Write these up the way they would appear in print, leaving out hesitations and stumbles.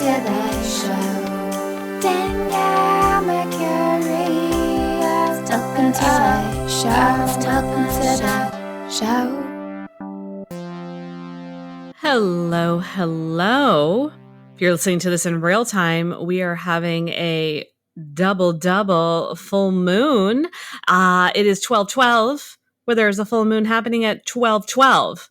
to the show. Danielle Mercury. Welcome to the show. Welcome to the show. Hello, hello. If you're listening to this in real time, we are having a double full moon. It is 12/12, where there's a full moon happening at 12/12,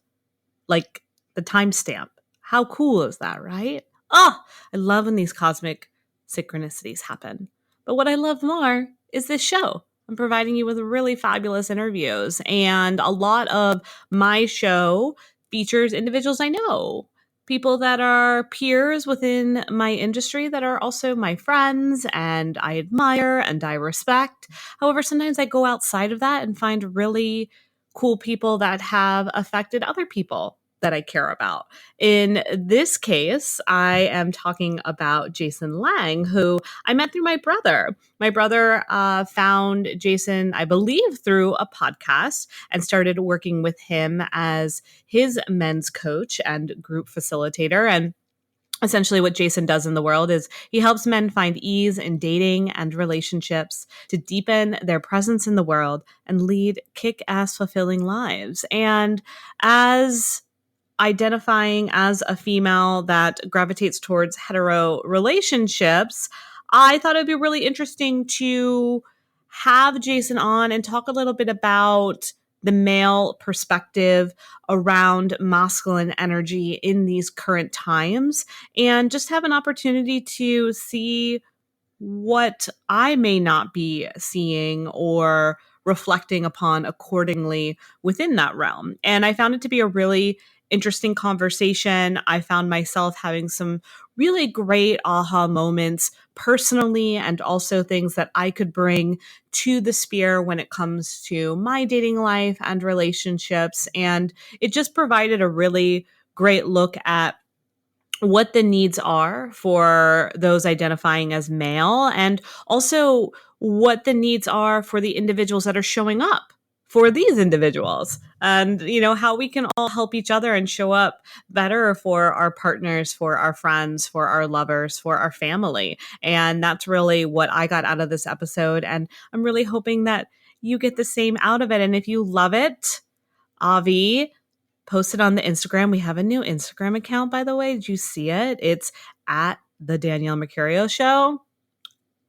like the timestamp. How cool is that, right? Oh, I love when these cosmic synchronicities happen. But what I love more is this show. I'm providing you with really fabulous interviews, and a lot of my show features individuals I know, people that are peers within my industry that are also my friends and I admire and I respect. However, sometimes I go outside of that and find really cool people that have affected other people that I care about. In this case, I am talking about Jason Lange, who I met through my brother. My brother found Jason, I believe, through a podcast and started working with him as his men's coach and group facilitator. And essentially, what Jason does in the world is he helps men find ease in dating and relationships to deepen their presence in the world and lead kick-ass fulfilling lives. And as identifying as a female that gravitates towards hetero relationships, I thought it'd be really interesting to have Jason on and talk a little bit about the male perspective around masculine energy in these current times and just have an opportunity to see what I may not be seeing or reflecting upon accordingly within that realm. And I found it to be a really interesting conversation. I found myself having some really great aha moments personally, and also things that I could bring to the sphere when it comes to my dating life and relationships. And it just provided a really great look at what the needs are for those identifying as male, and also what the needs are for the individuals that are showing up for these individuals, and how we can all help each other and show up better for our partners, for our friends, for our lovers, for our family. And that's really what I got out of this episode, and I'm really hoping that you get the same out of it. And if you love it, Avi, post it on the Instagram. We have a new Instagram account, by the way. Did you see it? It's at the Danielle Mercurio Show.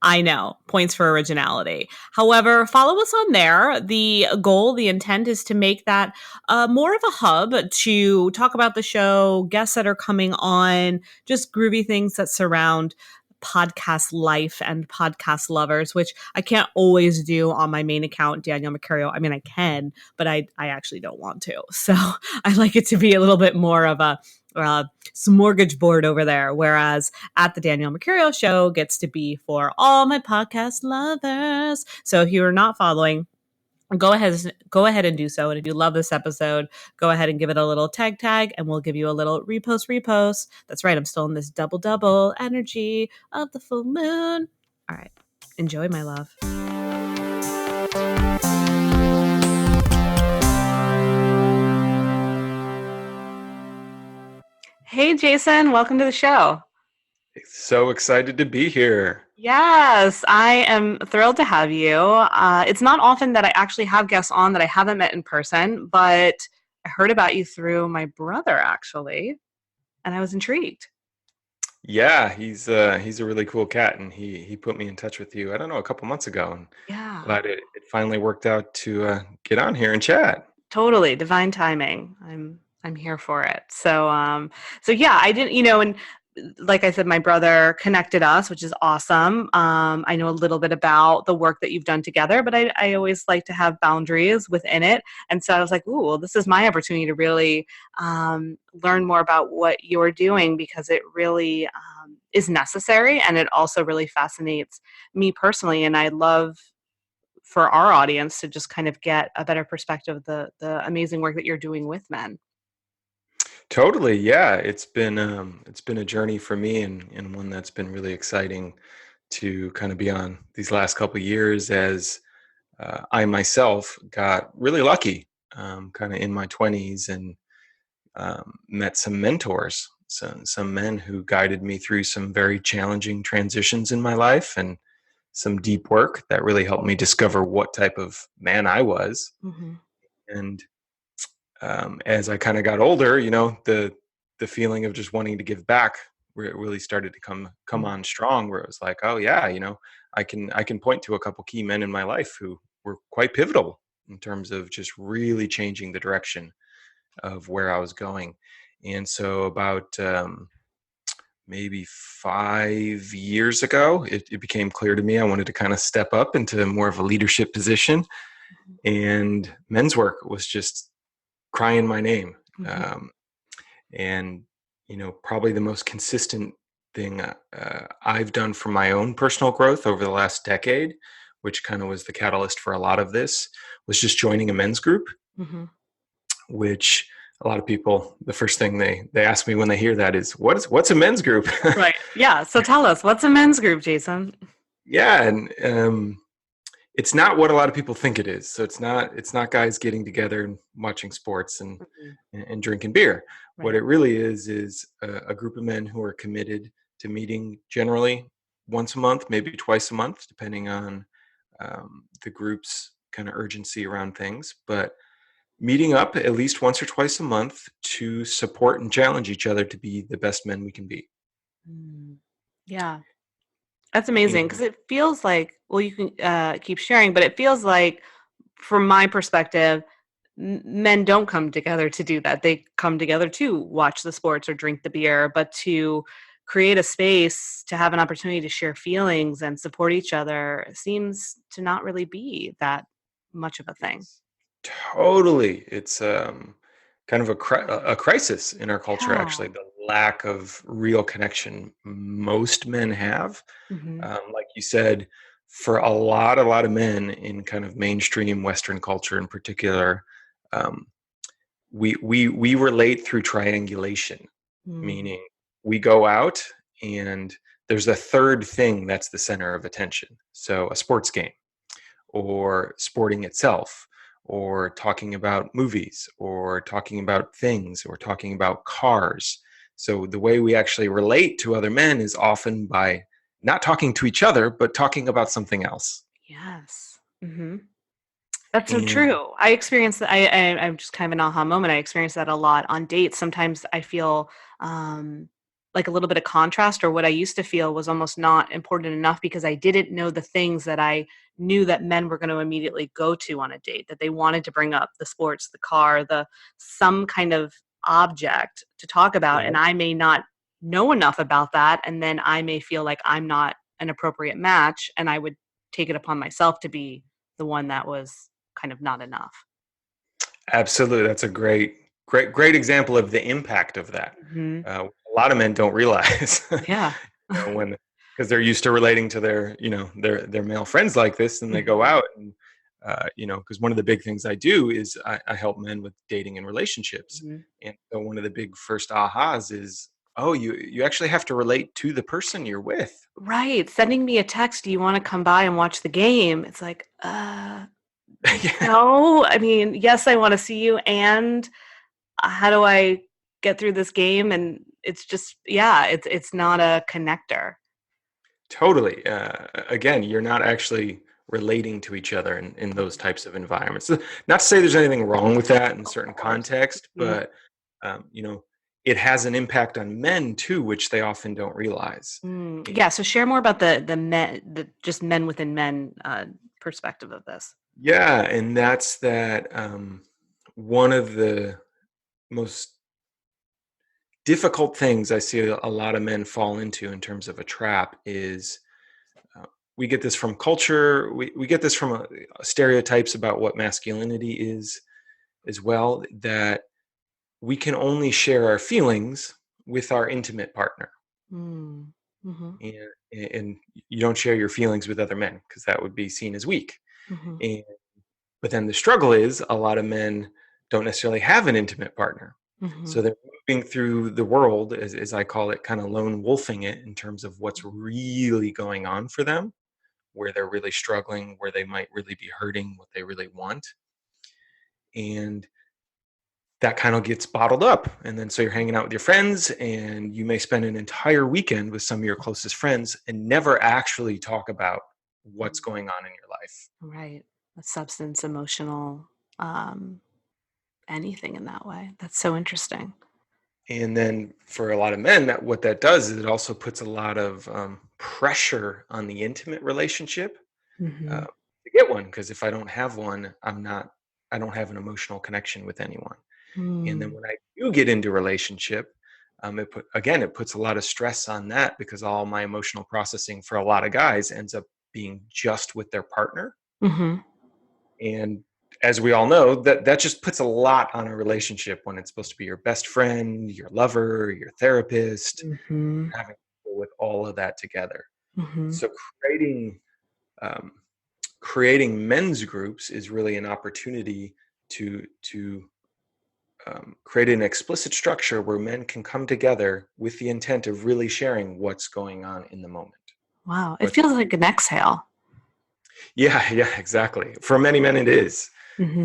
I know, points for originality. However, follow us on there. The goal, the intent is to make that more of a hub to talk about the show, guests that are coming on, just groovy things that surround podcast life and podcast lovers, which I can't always do on my main account, Danielle Mercurio. I mean, I can, but I actually don't want to. So I like it to be a little bit more of a smorgasbord over there, whereas at the Danielle Mercurio Show gets to be for all my podcast lovers. So if you are not following, go ahead and do so. And if you love this episode, go ahead and give it a little tag, and we'll give you a little repost. That's right, I'm still in this double energy of the full moon. All right, enjoy, my love. Hey, Jason, welcome to the show. So excited to be here. Yes, I am thrilled to have you. It's not often that I actually have guests on that I haven't met in person, but I heard about you through my brother, actually, and I was intrigued. Yeah, he's a really cool cat, and he put me in touch with you, I don't know, a couple months ago, and Yeah, glad it finally worked out to get on here and chat. totally divine timing. I'm here for it. So yeah, I didn't, and like I said, my brother connected us, which is awesome. I know a little bit about the work that you've done together, but I always like to have boundaries within it. And so I was like, ooh, well, this is my opportunity to really learn more about what you're doing, because it really is necessary. And it also really fascinates me personally. And I love for our audience to just kind of get a better perspective of the amazing work that you're doing with men. Totally, yeah. It's been a journey for me, and one that's been really exciting to kind of be on these last couple of years, as I myself got really lucky kind of in my 20s, and met some mentors, some men who guided me through some very challenging transitions in my life, and some deep work that really helped me discover what type of man I was. Mhm. And as I kind of got older, the feeling of just wanting to give back really started to come Mm. on strong. Where it was like, oh yeah, I can point to a couple key men in my life who were quite pivotal in terms of just really changing the direction of where I was going. And so about maybe 5 years ago, it became clear to me I wanted to kind of step up into more of a leadership position, Mhm. and men's work was just crying my name. Mhm. Um, and probably the most consistent thing I've done for my own personal growth over the last decade, which kind of was the catalyst for a lot of this, was just joining a men's group. Mhm. Which a lot of people, the first thing they ask me when they hear that is, what's a men's group? Right. Yeah. So tell us, what's a men's group, Jason? Yeah, and it's not what a lot of people think it is. So it's not guys getting together and watching sports and Mhm. and drinking beer. What Right. it really is a group of men who are committed to meeting generally once a month, maybe twice a month, depending on the group's kind of urgency around things. But meeting up at least once or twice a month to support and challenge each other to be the best men we can be. Mm. Yeah. That's amazing because And it feels like, well, you can keep sharing, but it feels like, from my perspective, men don't come together to do that. They come together to watch the sports or drink the beer, but to create a space to have an opportunity to share feelings and support each other seems to not really be that much of a thing. it's totally, it's kind of a crisis in our culture, Yeah. actually, the lack of real connection most men have. Hmm. Like you said, for a lot of men in kind of mainstream Western culture in particular, um, we relate through triangulation, Mm. meaning we go out and there's a third thing that's the center of attention. So a sports game, or sporting itself, or talking about movies, or talking about things, or talking about cars. So the way we actually relate to other men is often by not talking to each other, but talking about something else. Yes. Hmm. That's so And true. I experienced that. I'm just kind of an aha moment. I experienced that a lot on dates. Sometimes I feel um, like a little bit of contrast, or what I used to feel was almost not important enough because I didn't know the things that I knew that men were going to immediately go to on a date. That they wanted to bring up the sports, the car, the some kind of object to talk about, and right. I may not know enough about that, and then I may feel like I'm not an appropriate match, and I would take it upon myself to be the one that was kind of not enough. Absolutely, that's a great example of the impact of that. Mhm. A lot of men don't realize, Yeah. when, because they're used to relating to their male friends like this, and they go Mhm. out and because one of the big things I do is I help men with dating and relationships, Mhm. and so one of the big first ahas is, oh, you actually have to relate to the person you're with. Right, sending me a text, "Do you wanna come by and watch the game?" It's like, Yeah, no." I mean, yes, I wanna see you, and how do I get through this game? And it's just, yeah, it's not a connector. totally. Again, you're not actually relating to each other in those Mhm. types of environments. Not to say there's anything wrong with that in Of certain course. context, Mhm. but it has an impact on men too, which they often don't realize. Mm, And yeah, so share more about the men, the just men within men, perspective of this. yeah, and that's that one of the most difficult things I see a lot of men fall into in terms of a trap is, uh, we get this from culture, we get this from stereotypes about what masculinity is as well, that we can only share our feelings with our intimate partner, Mm. Mhm. and, and you don't share your feelings with other men because that would be seen as weak. Mhm. And but then the struggle is a lot of men don't necessarily have an intimate partner. So Mhm. they're moving through the world, as I call it, kind of lone wolfing it in terms of what's really going on for them, where they're really struggling, where they might really be hurting, what they really want. And that kind of gets bottled up. And then so you're hanging out with your friends and you may spend an entire weekend with some of your closest friends and never actually talk about what's going on in your life. Right. A substance, emotional, um, anything in that way. That's so interesting. And then for a lot of men, that what that does is it also puts a lot of pressure on the intimate relationship Hmm. to get one. Because if I don't have one, I don't have an emotional connection with anyone. And then Mm. when I do get into a relationship, it puts a lot of stress on that because all my emotional processing for a lot of guys ends up being just with their partner. Hmm. And as we all know, that just puts a lot on a relationship when it's supposed to be your best friend, your lover, your therapist, Hmm. having to deal with all of that together. Hmm. So um, creating men's groups is really an opportunity to create an explicit structure where men can come together with the intent of really sharing what's going on in the moment. Wow. It What? feels like an exhale. Yeah, yeah, exactly. For many men, it is. Hmm.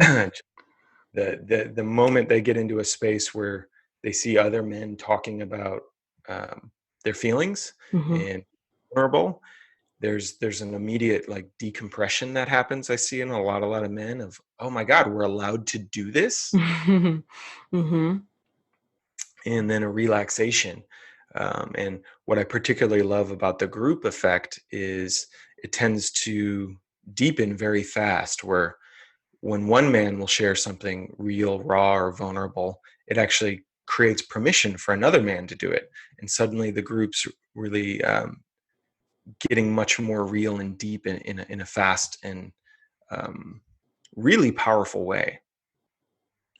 The moment they get into a space where they see other men talking about um, their feelings Hmm. and vulnerable, there's an immediate like decompression that happens. I see in a lot of men of, oh my God, we're allowed to do this, Hmm. and then a relaxation. And what I particularly love about the group effect is it tends to deepen very fast, where when one man will share something real, raw, or vulnerable, it actually creates permission for another man to do it. And suddenly the group's really getting much more real and deep in a fast and um, really powerful way.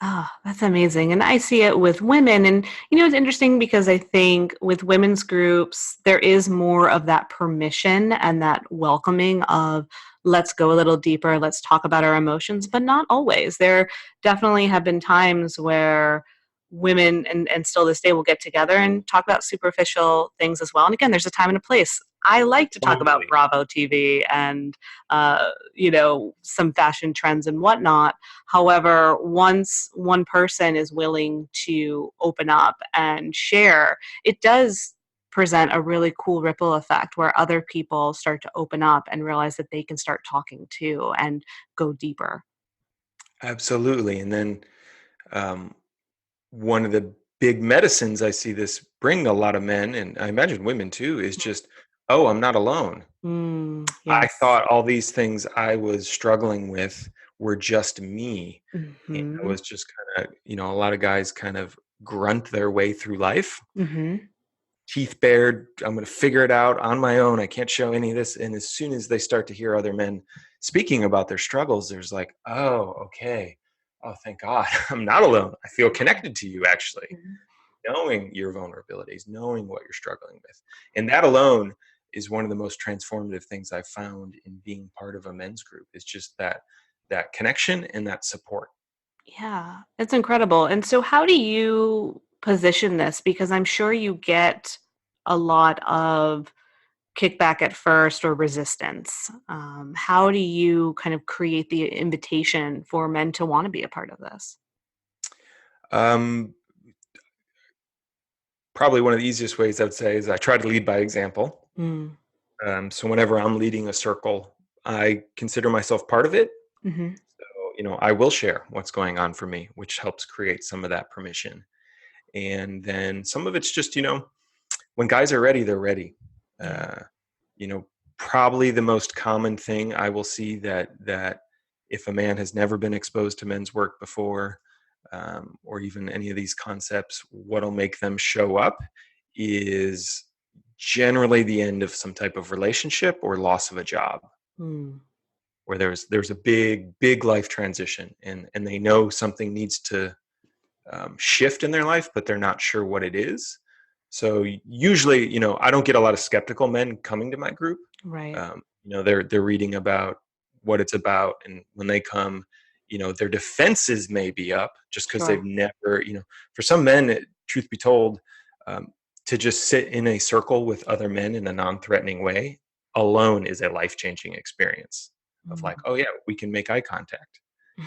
Ah, that's amazing. And I see it with women. And, it's interesting because I think with women's groups, there is more of that permission and that welcoming of let's go a little deeper, let's talk about our emotions, but not always. There definitely have been times where women and still this day will get together and talk about superficial things as well. And again, there's a time and a place. I like to talk about Totally. Bravo TV and, some fashion trends and whatnot. However, once one person is willing to open up and share, it does present a really cool ripple effect where other people start to open up and realize that they can start talking too and go deeper. Absolutely. And then um, one of the big medicines I see this bring a lot of men, and I imagine women too, is just, oh, I'm not alone. Mm, I yes. thought all these things I was struggling with were just me. And I Mhm. was just kind of, a lot of guys kind of grunt their way through life, Mhm. teeth bared. I'm going to figure it out on my own. I can't show any of this. And as soon as they start to hear other men speaking about their struggles, there's like, oh, okay. Oh, thank God. I'm not alone. I feel connected to you, actually, Mhm. knowing your vulnerabilities, knowing what you're struggling with. And that alone is one of the most transformative things I've found in being part of a men's group, is just that connection and that support. Yeah, it's incredible. And so how do you position this? Because I'm sure you get a lot of kickback at first or resistance. How do you kind of create the invitation for men to want to be a part of this? Um, Probably one of the easiest ways I would say is I try to lead by example. Mm. So whenever I'm leading a circle, I consider myself part of it. Hmm. So, I will share what's going on for me, which helps create some of that permission. And then some of it's just, when guys are ready, they're ready. Yeah. Uh, you know, Probably the most common thing I will see that if a man has never been exposed to men's work before, or even any of these concepts, what'll make them show up is generally the end of some type of relationship or loss of a job, Mm. where there's a big life transition, and they know something needs to shift in their life, but they're not sure what it is. So usually, I don't get a lot of skeptical men coming to my group. Right. They're reading about what it's about, and when they come, their defenses may be up just because they've Sure. never, for some men, truth be told, um, to just sit in a circle with other men in a non-threatening way alone is a life-changing experience. Of Mm. like, oh yeah, we can make eye contact,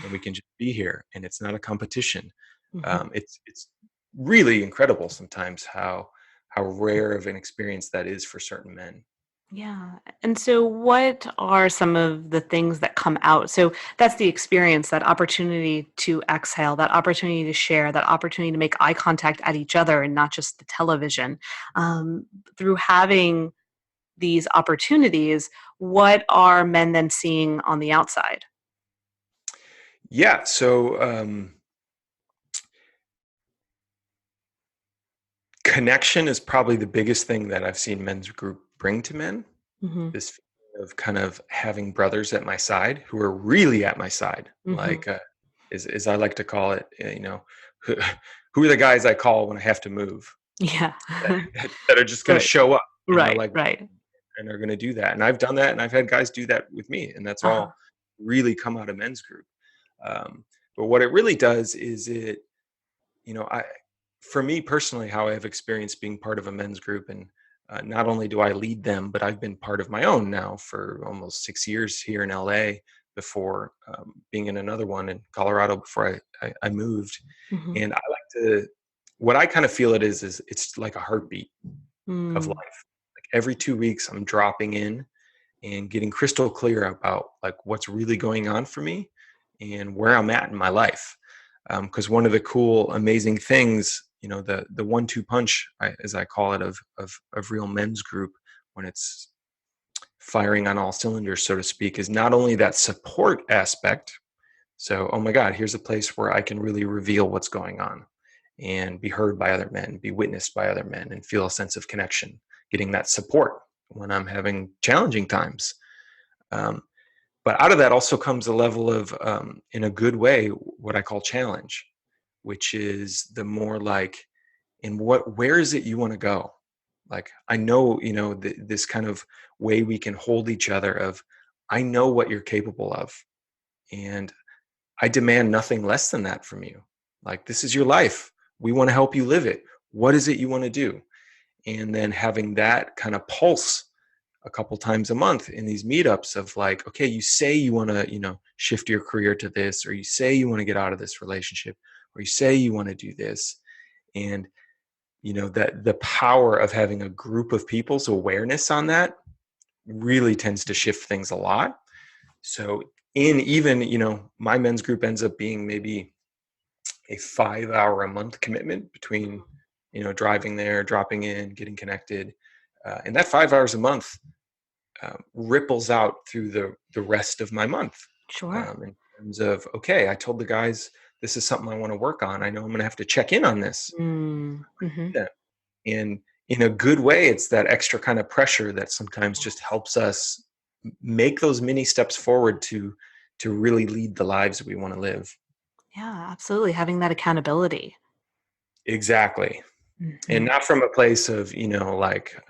and we can just be here, and it's not a competition. Mhm. It's really incredible sometimes how rare of an experience that is for certain men. Yeah. And so what are some of the things that come out? So that's the experience, that opportunity to exhale, that opportunity to share, that opportunity to make eye contact at each other and not just the television. Um, Through having these opportunities, what are men then seeing on the outside? Yeah, so connection is probably the biggest thing that I've seen men's group bring to men. Hmm. This feeling of kind of having brothers at my side who are really at my side, Hmm. like as I like to call it, who, who are the guys I call when I have to move Yeah. that are just going to Right. show up and they're Right. like Right. and are going to do that. And I've done that, and I've had guys do that with me, and that's Uh-huh. all really come out of men's group. But what it really does is I for me personally, how I've experienced being part of a men's group, and not only do I lead them, but I've been part of my own now for almost 6 years here in LA before being in another one in Colorado before I moved. Hmm. And I like to, what I kind of feel it is it's like a heartbeat of Mm. life. Like every 2 weeks, I'm dropping in and getting crystal clear about like what's really going on for me and where I'm at in my life. Because one of the cool, amazing things, the 1-2 punch, as I call it, of real men's group, when it's firing on all cylinders, so to speak, is not only that support aspect. So, oh my God, here's a place where I can really reveal what's going on and be heard by other men, be witnessed by other men, and feel a sense of connection, getting that support when I'm having challenging times. Um, but out of that also comes a level of, in a good way, what I call challenge, which is the more like, where is it you want to go? Like, I know, this kind of way we can hold each other of, I know what you're capable of. And I demand nothing less than that from you. Like, this is your life. We want to help you live it. What is it you want to do? And then having that kind of pulse a couple times a month in these meetups of like, okay, you say you want to, shift your career to this, or you say you want to get out of this relationship, or you say you want to do this. And, that the power of having a group of people's awareness on that really tends to shift things a lot. So in even, my men's group ends up being maybe a 5 hour a month commitment between, driving there, dropping in, getting connected. And that 5 hours a month ripples out through the rest of my month, Sure. in terms of, okay, I told the guys this is something I want to work on. I know I'm going to have to check in on this. Mm. Hmm. Yeah. And in a good way, it's that extra kind of pressure that sometimes just helps us make those mini steps forward to really lead the lives we want to live. Yeah, absolutely. Having that accountability. Exactly. And Hmm. not from a place of, like,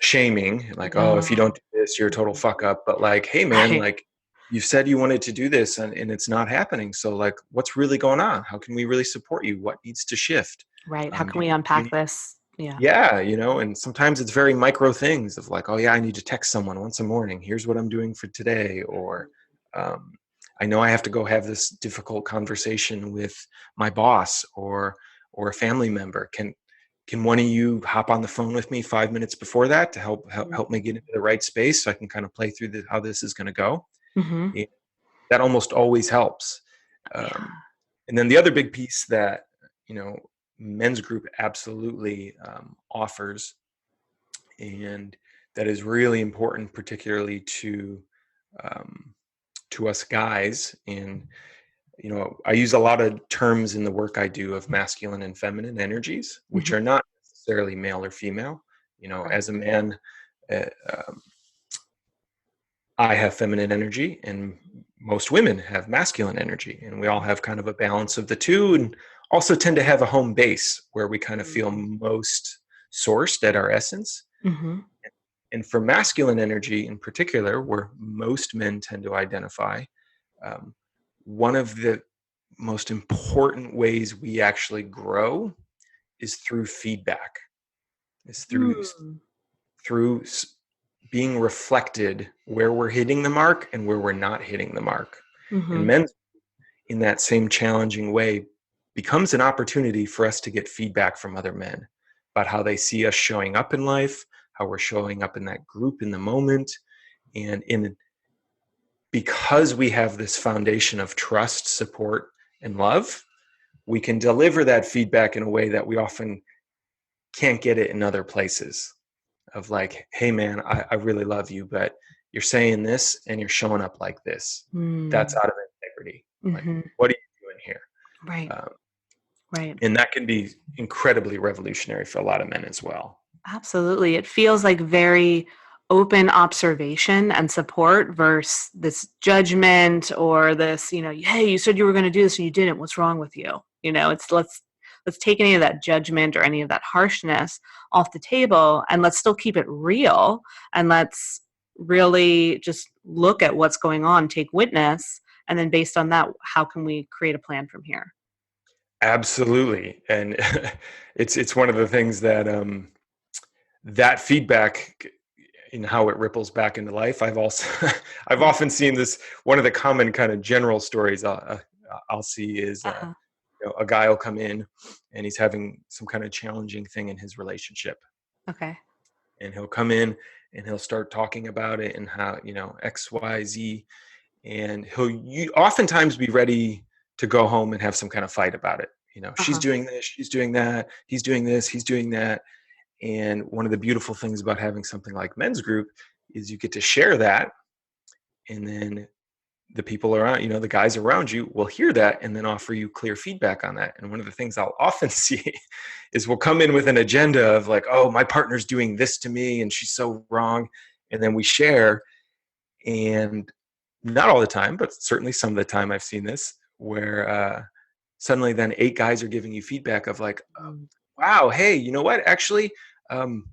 shaming, like, oh, if you No. don't do this, you're a total fuck up. But like, hey, man, Right. like, you said you wanted to do this, and it's not happening. So, like, what's really going on? How can we really support you? What needs to shift? Right. How can Do we you unpack need, this? Yeah. yeah, and sometimes it's very micro things of like, oh, yeah, I need to text someone once a morning. Here's what I'm doing for today. Or, um, I know I have to go have this difficult conversation with my boss or a family member. Can one of you hop on the phone with me 5 minutes before that to help me get into the right space so I can kind of play through how this is going to go? Hmm. Yeah, that almost always helps. Yeah. Um, and then the other big piece that you know men's group absolutely offers, and that is really important, particularly um, to us guys. And I use a lot of terms in the work I do of masculine and feminine energies, which Hmm. are not necessarily male or female. Right. As a man, uh, um, I have feminine energy, and most women have masculine energy, and we all have kind of a balance of the two, and also tend to have a home base where we kind of feel most sourced at our essence. Hmm. And for masculine energy in particular, where most men tend to identify, um, one of the most important ways we actually grow is through feedback, is Mm. through being reflected where we're hitting the mark and where we're not hitting the mark. And Hmm. men, in that same challenging way, becomes an opportunity for us to get feedback from other men about how they see us showing up in life, how we're showing up in that group in the moment. And because we have this foundation of trust, support, and love, we can deliver that feedback in a way that we often can't get it in other places. Of like, hey man, I really love you, but you're saying this and you're showing up like this. That's out of integrity. Like, Mm-hmm. what are you doing here? Right. Um, Right. and that can be incredibly revolutionary for a lot of men as well. Absolutely. It feels like very open observation and support versus this judgment or this, hey, you said you were going to do this and you didn't. What's wrong with you? It's let's take any of that judgment or any of that harshness off the table, and let's still keep it real, and let's really just look at what's going on, take witness, and then based on that, how can we create a plan from here? Absolutely. And it's one of the things that that feedback in how it ripples back into life. I've also I've Yeah. often seen this. One of the common kind of general stories I'll see is Uh-huh. a guy will come in and he's having some kind of challenging thing in his relationship, Okay. and he'll come in and he'll start talking about it and how X Y Z, and oftentimes be ready to go home and have some kind of fight about it. She's Uh-huh. doing this, she's doing that, he's doing this, he's doing that. And one of the beautiful things about having something like men's group is you get to share that, and then the people around, the guys around you will hear that and then offer you clear feedback on that. And one of the things I'll often see is we'll come in with an agenda of like, oh, my partner's doing this to me and she's so wrong. And then we share, and not all the time, but certainly some of the time I've seen this where suddenly then 8 guys are giving you feedback of like, Mm. wow, hey, you know what? Actually, um,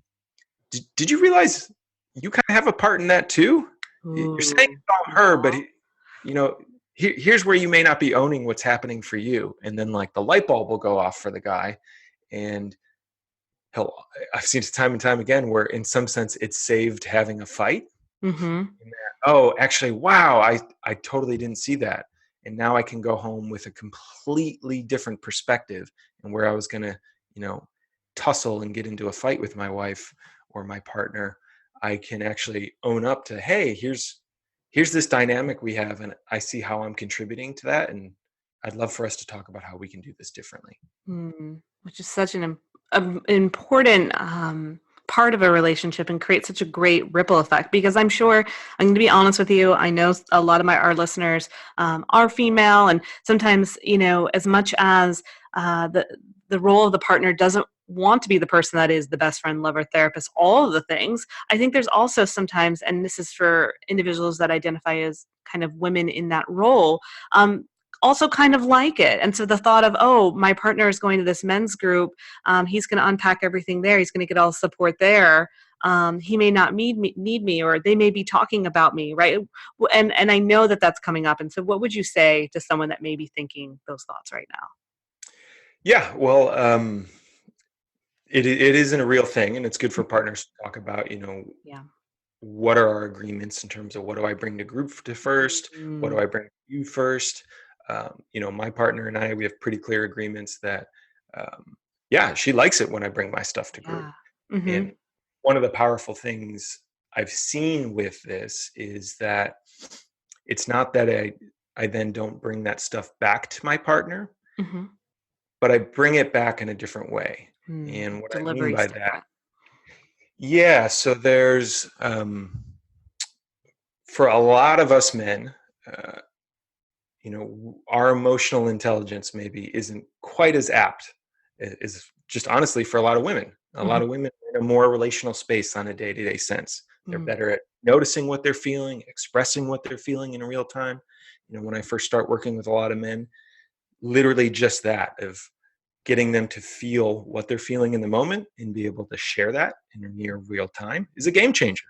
did you realize you kind of have a part in that too? You're saying Ooh. it's all her, but Aw. you know, here's where you may not be owning what's happening for you. And then like the light bulb will go off for the guy, and he'll. I've seen it time and time again where, in some sense, it's saved having a fight. Mhm. Oh, actually, wow, I totally didn't see that. And now I can go home with a completely different perspective, and where I was going to, you know, tussle and get into a fight with my wife or my partner, I can actually own up to, hey, here's this dynamic we have, and I see how I'm contributing to that, and I'd love for us to talk about how we can do this differently. Which is such important part of a relationship and creates such a great ripple effect, because I'm sure, I'm going to be honest with you, I know a lot of our listeners are female, and sometimes, as much as the role of the partner doesn't want to be the person that is the best friend, lover, therapist, all of the things, I think there's also sometimes, and this is for individuals that identify as kind of women in that role, um, also kind of like it. And so the thought of, oh, my partner is going to this men's group, he's going to unpack everything there, he's going to get all the support there. He may not need me, or they may be talking about me, right? And I know that that's coming up. And so, what would you say to someone that may be thinking those thoughts right now? Yeah, well, it isn't a real thing, and it's good for Mhm. partners to talk about. Yeah. What are our agreements in terms of what do I bring to group to first? What do Mm, I bring to you first? My partner and I, we have pretty clear agreements that, um, yeah, she likes it when I bring my stuff to group. yeah. Hmm. And one of the powerful things I've seen with this is that it's not that I then don't bring that stuff back to my partner, Hmm. but I bring it back in a different way. And what I mean Delivery's by that, different. yeah, so there's for a lot of us men, uh, our emotional intelligence maybe isn't quite as apt as just honestly for a lot of women. A lot Hmm. of women are in a more relational space on a day-to-day sense. They're Mm, better at noticing what they're feeling, expressing what they're feeling in real time. When I first start working with a lot of men, literally just that of getting them to feel what they're feeling in the moment and be able to share that in a near real time is a game changer.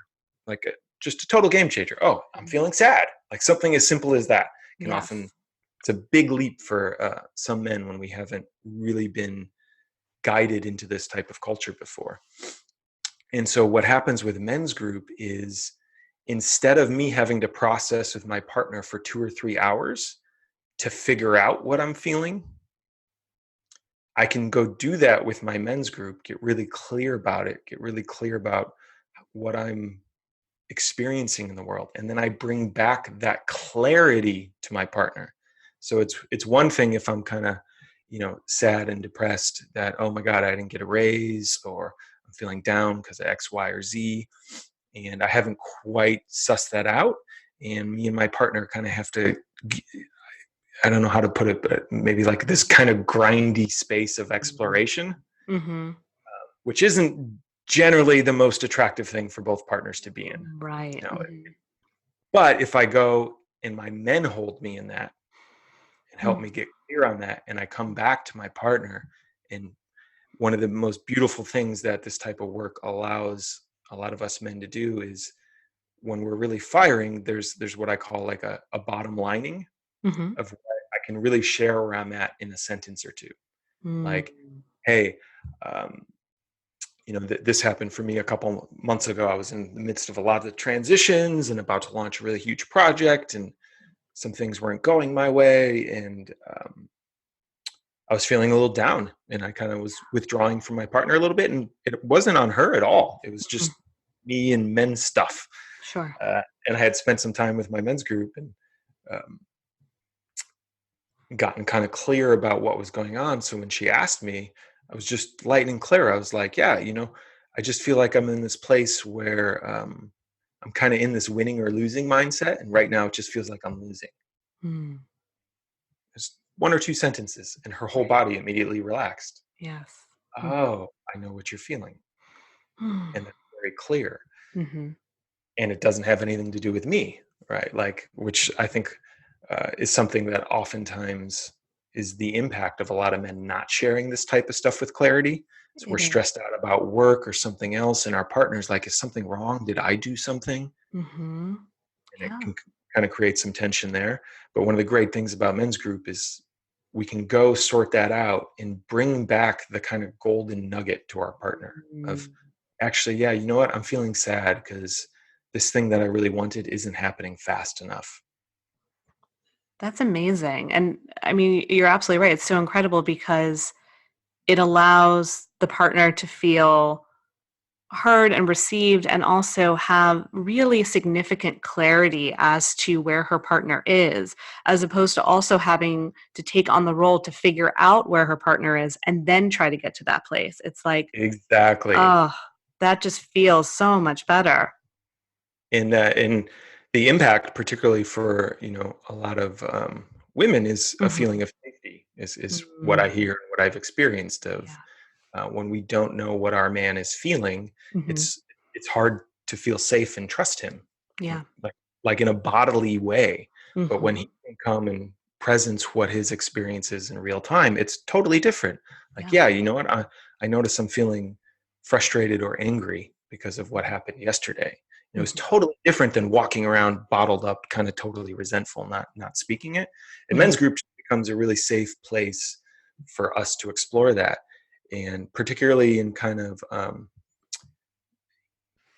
Just a total game changer. Oh, I'm mm. feeling sad. Like something as simple as that can often, Yes. it's a big leap for some men when we haven't really been guided into this type of culture before. And so what happens with men's group is, instead of me having to process with my partner for 2 or 3 hours to figure out what I'm feeling, I can go do that with my men's group, get really clear about it, get really clear about what I'm experiencing in the world, and then I bring back that clarity to my partner. So it's one thing if I'm kind of, sad and depressed that, oh my god, I didn't get a raise, or I'm feeling down because of X, Y, or Z, and I haven't quite sussed that out, and me and my partner kind of have to, I don't know how to put it, but maybe like this kind of grindy space of exploration, Mm-hmm. which isn't generally the most attractive thing for both partners to be in. Right. Mm-hmm. But if I go and my men hold me in that and help Mm-hmm. me get clear on that, and I come back to my partner, and one of the most beautiful things that this type of work allows a lot of us men to do is when we're really firing, there's what I call like a bottom lining Mm-hmm. of what I can really share where I'm at in a sentence or two. Mm-hmm. Like, hey, um, this happened for me a couple months ago. I was in the midst of a lot of transitions and about to launch a really huge project, and some things weren't going my way, and I was feeling a little down, and I kind of was withdrawing from my partner a little bit, and it wasn't on her at all. It was just me and men's stuff. Sure. And I had spent some time with my men's group, and um, gotten kind of clear about what was going on. So when she asked me, I was just light and clear. I was like, yeah, I just feel like I'm in this place where I'm kind of in this winning or losing mindset. And right now it just feels like I'm losing. Mm. There's one or two sentences, and her whole Right. body immediately relaxed. Yes. Oh, I know what you're feeling. And that's very clear. Mm-hmm. And it doesn't have anything to do with me, right? Like, which I think is something that oftentimes is the impact of a lot of men not sharing this type of stuff with clarity. So we're It is. stressed out about work or something else, and our partner's like, is something wrong? Did I do something? Mm-hmm. And it Yeah. can kind of create some tension there. But one of the great things about men's group is we can go sort that out and bring back the kind of golden nugget to our partner of, Mm. actually, yeah, you know what? I'm feeling sad because this thing that I really wanted isn't happening fast enough. That's amazing. And I mean, you're absolutely right. It's so incredible because it allows the partner to feel heard and received and also have really significant clarity as to where her partner is, as opposed to also having to take on the role to figure out where her partner is and then try to get to that place. It's like, Exactly. oh, that just feels so much better. And the impact, particularly for a lot of women, is a Mhm. feeling of safety. Is what I Mm, hear and what I've experienced of yeah. when we don't know what our man is feeling, Mhm. it's hard to feel safe and trust him, Yeah. like in a bodily way. But when Mhm. he can come and presence what his experience is in real time, it's totally different. Like, Yeah. yeah, you know what? I notice I'm feeling frustrated or angry because of what happened yesterday. It's Mhm. totally different than walking around bottled up, kind of totally resentful, not speaking it. And men's Mhm. group becomes a really safe place for us to explore that, and particularly in kind of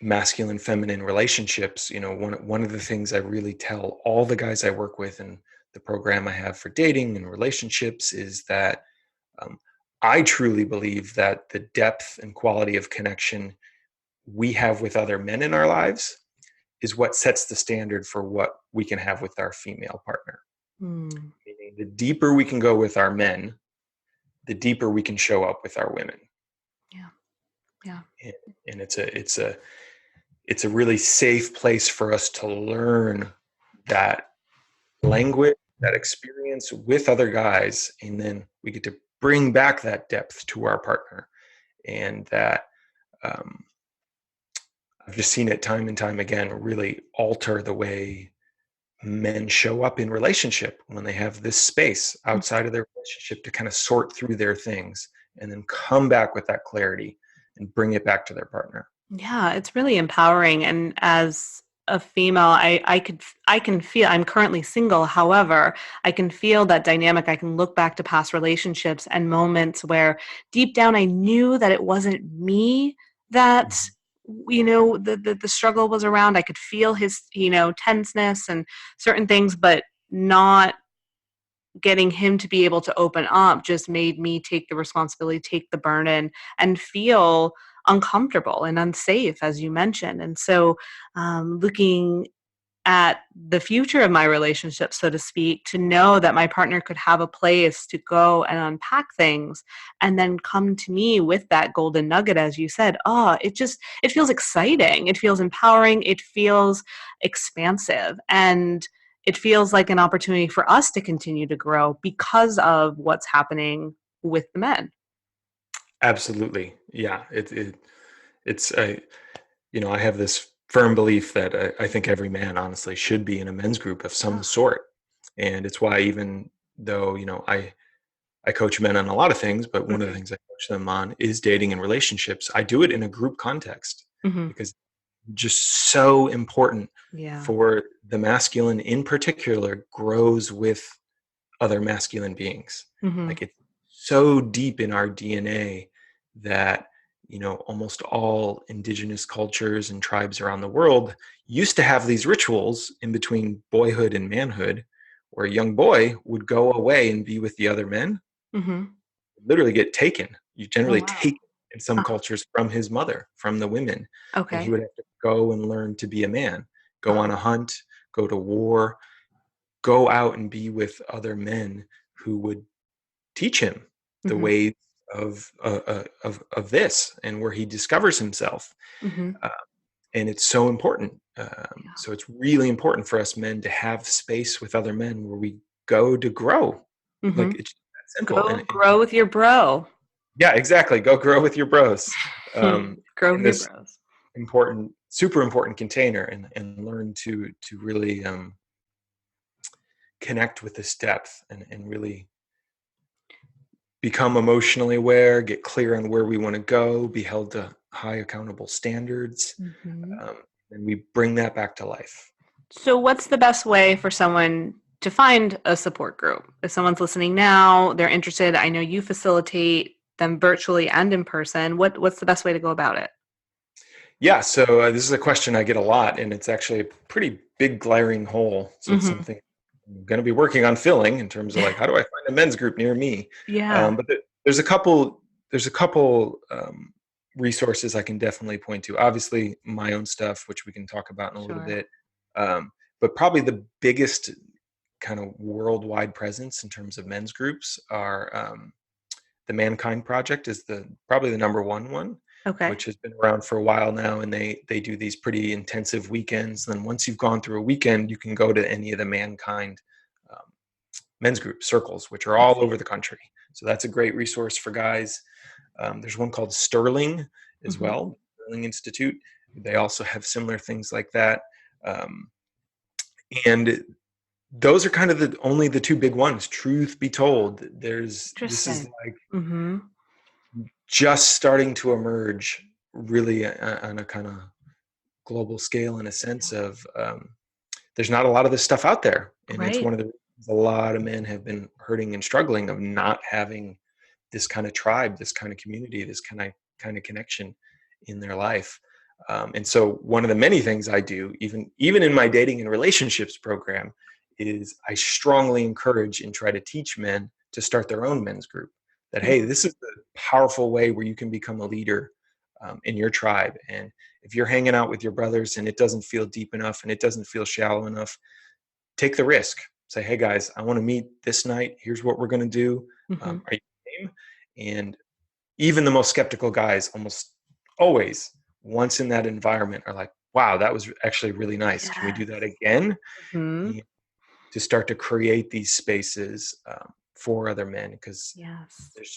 masculine feminine relationships. One of the things I really tell all the guys I work with in the program I have for dating and relationships is that um, I truly believe that the depth and quality of connection we have with other men in our lives is what sets the standard for what we can have with our female partner. Mm. Meaning, the deeper we can go with our men, the deeper we can show up with our women. Yeah. Yeah. and, and it's a really safe place for us to learn that language, that experience with other guys, and then we get to bring back that depth to our partner. And that um, I've just seen it time and time again really alter the way men show up in relationship when they have this space outside of their relationship to kind of sort through their things and then come back with that clarity and bring it back to their partner. Yeah, it's really empowering. And as a female, I can feel I'm currently single. However, I can feel that dynamic. I can look back to past relationships and moments where deep down I knew that it wasn't me that Mhm. the struggle was around. I could feel his tenseness and certain things, but not getting him to be able to open up just made me take the responsibility, take the burden, and feel uncomfortable and unsafe, as you mentioned. And so, looking at the future of my relationship, so to speak, to know that my partner could have a place to go and unpack things and then come to me with that golden nugget, as you said, it feels exciting. It feels empowering. It feels expansive. And it feels like an opportunity for us to continue to grow because of what's happening with the men. Absolutely. Yeah. It's I have this firm belief that I think every man honestly should be in a men's group of some Yeah. sort. And it's why, even though, I coach men on a lot of things, but one of the Hmm. things I coach them on is dating and relationships. I do it in a group context Hmm. because just so important Yeah. for the masculine in particular grows with other masculine beings. Hmm. Like, it's so deep in our DNA that, almost all indigenous cultures and tribes around the world used to have these rituals in between boyhood and manhood, where a young boy would go away and be with the other men, Hmm. literally get taken. You Oh, generally wow. take in some Uh-huh. cultures from his mother, from the women, and he Okay. would have to go and learn to be a man, go on Uh-huh. a hunt, go to war, go out and be with other men who would teach him the Hmm. ways of this, and where he discovers himself. Hmm. Uh, and it's so important. Yeah. So it's really important for us men to have space with other men where we go to grow. Hmm. Like, it's that simple. Go And grow with your bro. yeah, exactly. Go grow with your bros, Grow in with your this bros. important, super important container, and learn to really connect with this depth, and really become emotionally aware, get clear on where we want to go, be held to high accountable standards, Hmm. um, and we bring that back to life. So, what's the best way for someone to find a support group? If someone's listening now, they're interested. I know you facilitate them virtually and in person. What's the best way to go about it? Yeah, so this is a question I get a lot, and it's actually a pretty big glaring hole. So it's Hmm. something I'm going to be working on filling, in terms of, like, how do I find a men's group near me? Yeah. But there's a couple resources I can definitely point to. Obviously, my own stuff, which we can talk about in a little Sure. bit. But probably the biggest kind of worldwide presence in terms of men's groups are, the Mankind Project is probably the number one, Okay. which has been around for a while now, and they do these pretty intensive weekends. Then once you've gone through a weekend, you can go to any of the Mankind um, men's group circles, which are I all see. over the country. So that's a great resource for guys. There's one called Sterling as Hmm. well, Sterling Institute. They also have similar things like that. Um, and those are kind of only the two big ones. Truth be told, this is Interesting. like Hmm. just starting to emerge, really, on a kind of global scale, in a sense of, there's not a lot of this stuff out there, and it's Right. one of the reasons a lot of men have been hurting and struggling, of not having this kind of tribe, this kind of community, this kind of connection in their life. And so one of the many things I do, even in my dating and relationships program, is I strongly encourage and try to teach men to start their own men's group. That, hey, Mhm. this is the powerful way where you can become a leader in your tribe. And if you're hanging out with your brothers and it doesn't feel deep enough and it doesn't feel shallow enough, take the risk. Say, hey guys, I want to meet this night. Here's what we're going to do. Mhm. Are you game? And even the most skeptical guys, almost always, once in that environment, are like, wow, that was actually really nice. Can we do that Yes. again? Mhm. And to start to create these spaces for other men, because Yes. there's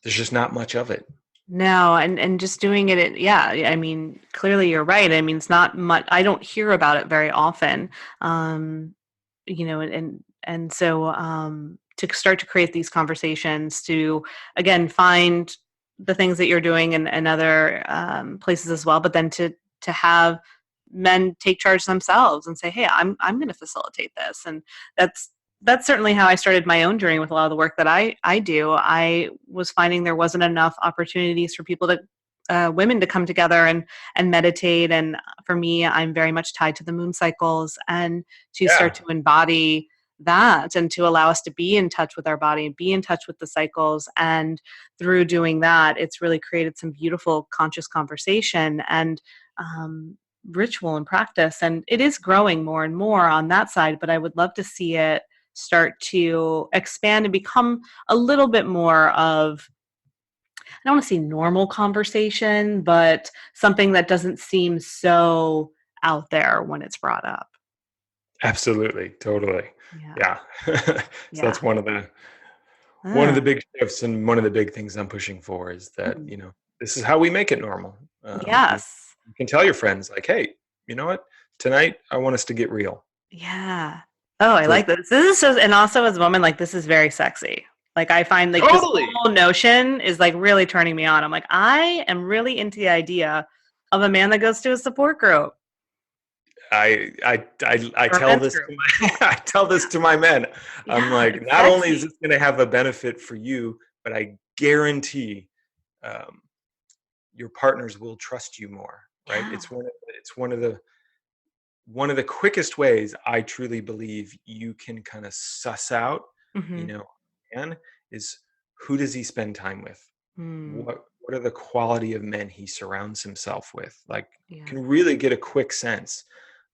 just not much of it. No, and just doing it, I mean, clearly you're right. I mean, it's not much. I don't hear about it very often. Um, and so to start to create these conversations, to again find the things that you're doing and other places as well, but then to have men take charge themselves and say, hey, I'm going to facilitate this. And that's that's certainly how I started my own journey with a lot of the work that I do. I was finding there wasn't enough opportunities for people to women to come together and meditate. And for me, I'm very much tied to the moon cycles and to start Yeah. to embody. that, and to allow us to be in touch with our body and be in touch with the cycles. And through doing that, it's really created some beautiful conscious conversation and ritual and practice. And it is growing more and more on that side, but I would love to see it start to expand and become a little bit more of, I don't want to say normal conversation, but something that doesn't seem so out there when it's brought up. Absolutely, totally. Yeah. Yeah. So Yeah. that's one of the Ah, big shifts, and one of the big things I'm pushing for is that, mm. this is how we make it normal. Yes. You can tell your friends like, "Hey, you know what? Tonight I want us to get real." Yeah. Oh, I For like this. This is so, and also as a woman, like this is very sexy. Like I find like this Totally. whole notion is like really turning me on. I'm like, I am really into the idea of a man that goes to a support group I or a tell men's this group. to my I tell this to my men. I'm Yeah, like, it's not only is sexy. this going to have a benefit for you, but I guarantee um, your partners will trust you more. Right? Yeah. It's one of the quickest ways I truly believe you can kind of suss out, you Mm-hmm. know, man, is who does he spend time with? Mm, What are the quality of men he surrounds himself with? Like, you yeah, can really get a quick sense.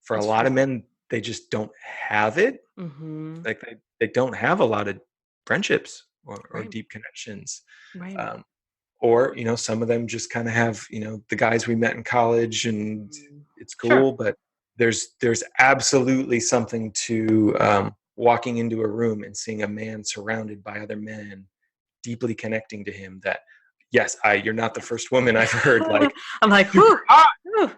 For a that's lot true. of men, they just don't have it. Mm-hmm. Like they don't have a lot of friendships or Right. deep connections. Right. Um, or, some of them just kind of have, the guys we met in college and Mm. it's Sure. cool, but there's absolutely something to walking into a room and seeing a man surrounded by other men, deeply connecting to him. That, yes, you're not the first woman I've heard like I'm like, super whew, hot. whew.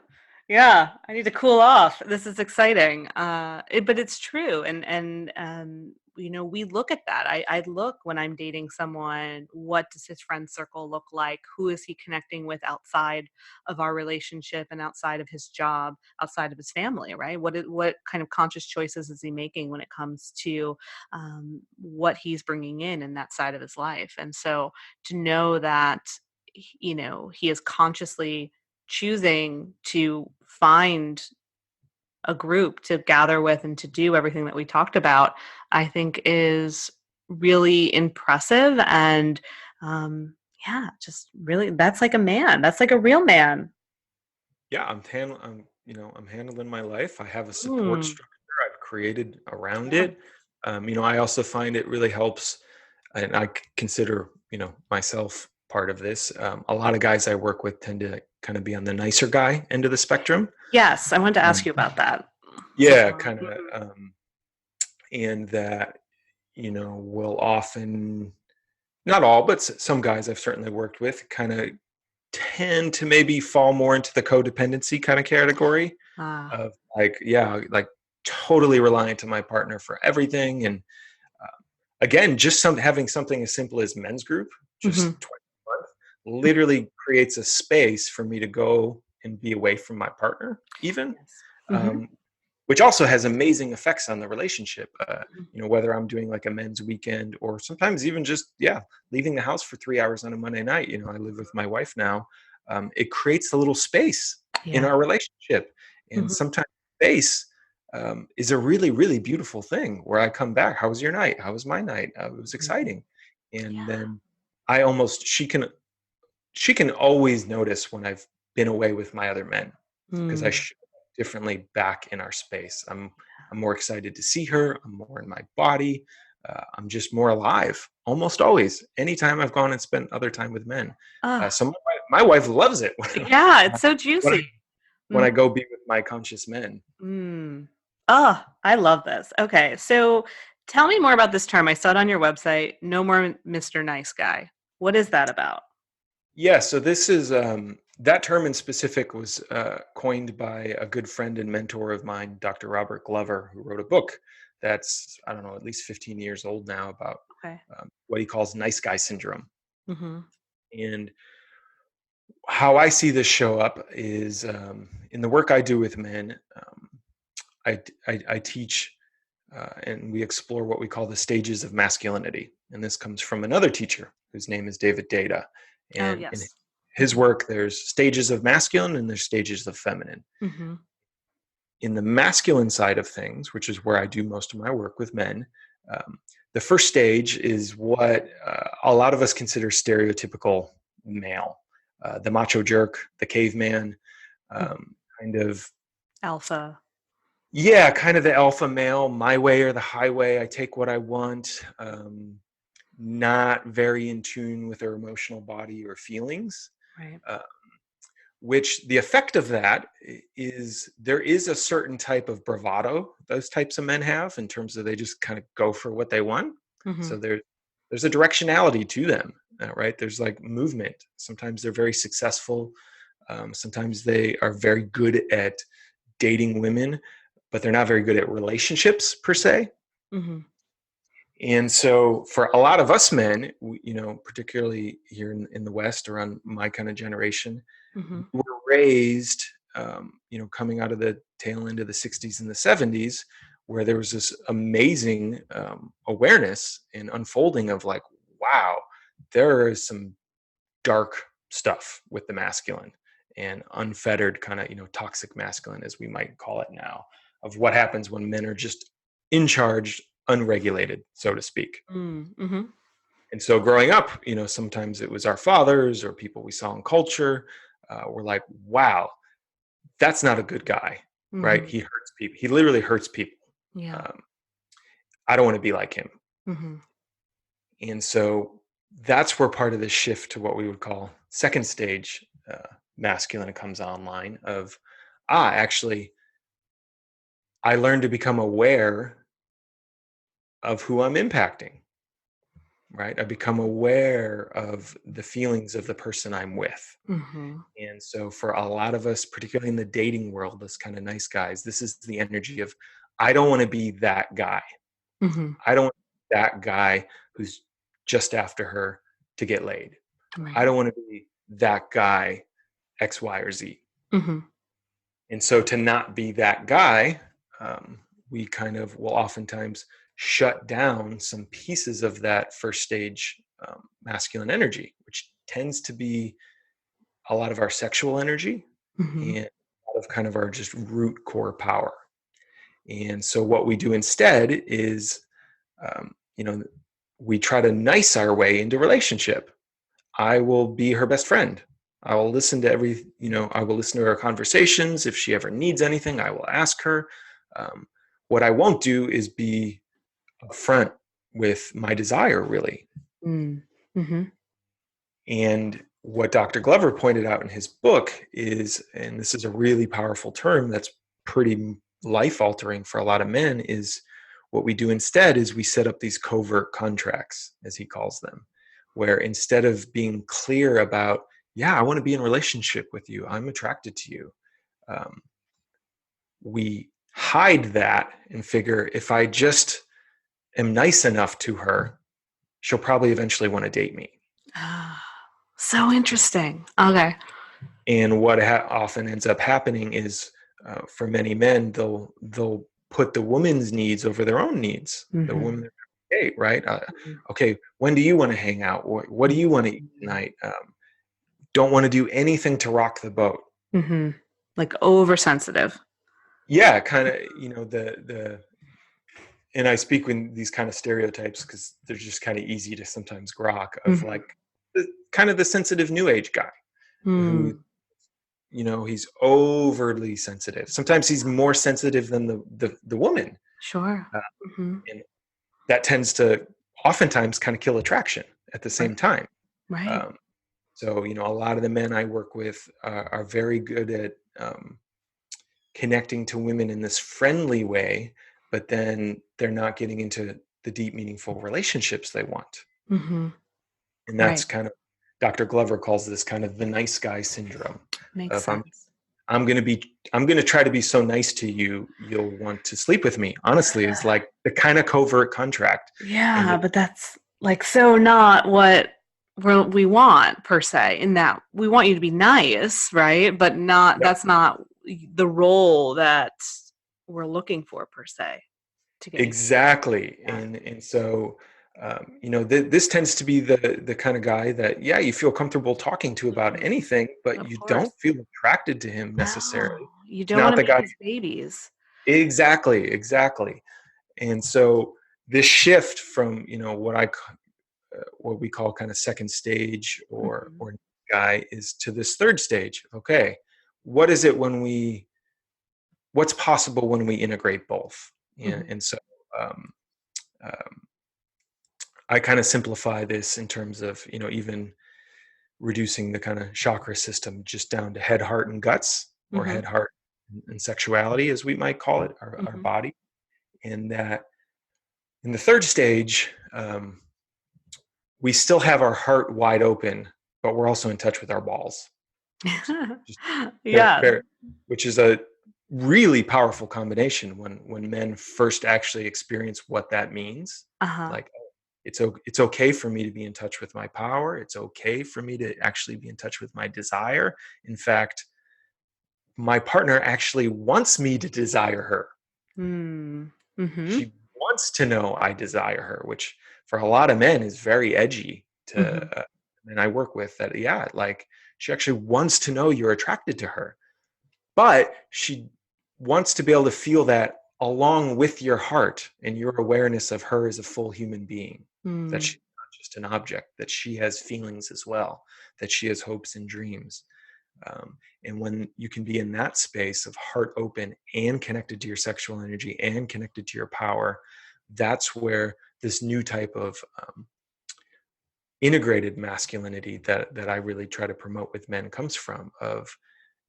Yeah, I need to cool off. This is exciting. But it's true. We look at that. I look when I'm dating someone, what does his friend circle look like? Who is he connecting with outside of our relationship and outside of his job, outside of his family, right? What kind of conscious choices is he making when it comes to what he's bringing in that side of his life? And so to know that he is consciously choosing to find a group to gather with and to do everything that we talked about, I think is really impressive. And yeah, just really, that's like a man. That's like a real man. Yeah, I'm handling my life. I have a support Mm, structure I've created around yeah. it. I also find it really helps, and consider, myself part of this. A lot of guys I work with tend to kind of be on the nicer guy end of the spectrum. Yes, I wanted to ask Um, you about that. So, yeah, kind of, and that, will often, not all, but some guys I've certainly worked with kind of tend to maybe fall more into the codependency kind of category ah, of like, yeah, like totally reliant on my partner for everything. And again, just having something as simple as men's group, mhm. just twice a month, literally creates a space for me to go and be away from my partner, even, Yes. Hmm. um, which also has amazing effects on the relationship. Whether I'm doing like a men's weekend or sometimes even just, yeah, leaving the house for 3 hours on a Monday night. I live with my wife now. It creates a little space in Yeah. our relationship, and Hmm. sometimes space is a really, really beautiful thing. Where I come back, how was your night? How was my night? It was exciting, and Yeah. then I almost she can always notice when I've been away with my other men, because I Mm. show up differently back in our space. I'm more excited to see her. I'm more in my body. I'm just more alive almost always. Anytime I've gone and spent other time with men, Ah, so my wife loves it yeah, it's so when I juicy. when I go be with my conscious men. Mm. Oh, I love this. Okay, so tell me more about this term. I saw it on your website. No more Mr. Nice Guy. What is that about? Yeah, so this is that term in specific was coined by a good friend and mentor of mine, Dr. Robert Glover, who wrote a book that's, I don't know, at least 15 years old now, about Okay. what he calls nice guy syndrome. Mm-hmm. And how I see this show up is in the work I do with men. I teach and we explore what we call the stages of masculinity. And this comes from another teacher whose name is David Data. Oh, And in yes. his work, there's stages of masculine and there's stages of feminine. Mm-hmm. in the masculine side of things, which is where I do most of my work with men, um, the first stage is what a lot of us consider stereotypical male, the macho jerk, the caveman, kind of, Alpha. yeah, kind of the alpha male, my way or the highway. I take what I want. Not very in tune with their emotional body or feelings. Right. Uh, which the effect of that is there is a certain type of bravado those types of men have in terms of they just kind of go for what they want. Mm-hmm. So there's a directionality to them, right? There's like movement. Sometimes they're very successful. Sometimes they are very good at dating women, but they're not very good at relationships per se. Mm-hmm. And so for a lot of us men, particularly here in the West around my kind of generation, Mm-hmm. we were raised, coming out of the tail end of the 60s and the 70s, where there was this amazing awareness and unfolding of like, wow, there is some dark stuff with the masculine and unfettered kind of, toxic masculine, as we might call it now, of what happens when men are just in charge, unregulated, so to speak. Mm-hmm. And so growing up, sometimes it was our fathers or people we saw in culture. Were like, wow, that's not a good guy, right? Mm-hmm. He hurts people. He literally hurts people. Yeah. I don't want to be like him. Mm-hmm. And so that's where part of the shift to what we would call second stage masculine comes online of, actually, I learned to become aware of who I'm impacting, right? I become aware of the feelings of the person I'm with. Mm-hmm. And so for a lot of us, particularly in the dating world, this kind of nice guys, this is the energy of, I don't want to be that guy. Mm-hmm. I don't want to be that guy who's just after her to get laid. Right. I don't want to be that guy, X, Y, or Z. Mm-hmm. And so to not be that guy, we kind of will oftentimes shut down some pieces of that first stage masculine energy, which tends to be a lot of our sexual energy Mm-hmm. and a lot of kind of our just root core power. And so what we do instead is, we try to nice our way into relationship. I will be her best friend. I will listen to I will listen to her conversations. If she ever needs anything, I will ask her. What I won't do is be upfront with my desire, really. Mm-hmm. And what Dr. Glover pointed out in his book is, and this is a really powerful term that's pretty life altering for a lot of men, is what we do instead is we set up these covert contracts, as he calls them, where instead of being clear about, yeah, I want to be in a relationship with you, I'm attracted to you, we hide that and figure if I just am nice enough to her, she'll probably eventually want to date me. So interesting. Okay. And what often ends up happening is, for many men, they'll put the woman's needs over their own needs. Mm-hmm. The woman they're gonna date, right? Mm-hmm. Okay, when do you want to hang out? What do you want to eat tonight? Don't want to do anything to rock the boat. Mm-hmm. Like oversensitive. Yeah, kind of. The and I speak with these kind of stereotypes because they're just kind of easy to sometimes grok of Mm-hmm. like kind of the sensitive new age guy who, he's overly sensitive. Sometimes he's more sensitive than the woman. Sure. And that tends to oftentimes kind of kill attraction at the same time. Right. So, a lot of the men I work with are very good at connecting to women in this friendly way, but then they're not getting into the deep, meaningful relationships they want. Mm-hmm. And that's kind of, Dr. Glover calls this kind of the nice guy syndrome. Makes sense. I'm going to try to be so nice to you, you'll want to sleep with me. Honestly, it's like the kind of covert contract. Yeah, but that's like so not what we want per se, in that we want you to be nice, right? But that's not the role that we're looking for per se. Exactly. And so This tends to be the kind of guy that, yeah, you feel comfortable talking to about Mhm. anything, but Of you don't course. feel attracted to him No, necessarily. you It's don't not wanna the be guy. his babies. Exactly. And so this shift from, what we call kind of second stage Mhm. or guy is to this third stage. Okay, what is it what's possible when we integrate both? And, Mhm. and so um, um, I kind of simplify this in terms of, even reducing the kind of chakra system just down to head, heart, and guts, or Mhm. head, heart, and sexuality, as we might call it, our Mhm. body. And that in the third stage, we still have our heart wide open, but we're also in touch with our balls. Just very, Yeah. very, which is a really powerful combination when men first actually experience what that means. Uh-huh. Like, oh, it's okay for me to be in touch with my power. It's okay for me to actually be in touch with my desire. In fact, my partner actually wants me to desire her. Mm. Mhm. She wants to know I desire her, which for a lot of men is very edgy Mhm. to men I work with. That, yeah, like, she actually wants to know you're attracted to her, but she wants to be able to feel that along with your heart and your awareness of her as a full human being, that Mm. she's not just an object, that she has feelings as well, that she has hopes and dreams. And when you can be in that space of heart open and connected to your sexual energy and connected to your power, that's where this new type of integrated masculinity that I really try to promote with men comes from. Of,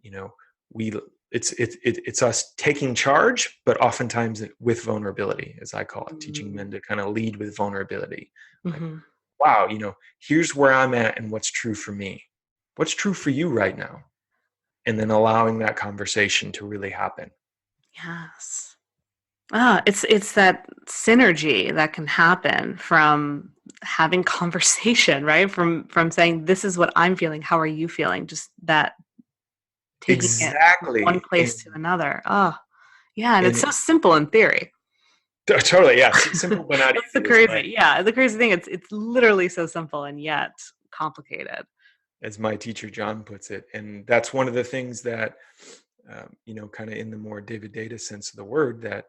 you know, we it's us taking charge, but oftentimes with vulnerability, as I call it, teaching Mm. men to kind of lead with vulnerability. Like, Mhm. wow, here's where I'm at and what's true for me. What's true for you right now? And then allowing that conversation to really happen. Yes. It's that synergy that can happen from having conversation, right? From saying, "This is what I'm feeling. How are you feeling?" Just that taking it from one Exactly. place to another. Oh, yeah, and it's And so simple in theory. totally, yeah, simple but not That's the easy, crazy, yeah, the crazy thing, it's literally so simple and yet complicated. as my teacher John puts it. And that's one of the things that, kind of in the more David Data sense of the word, that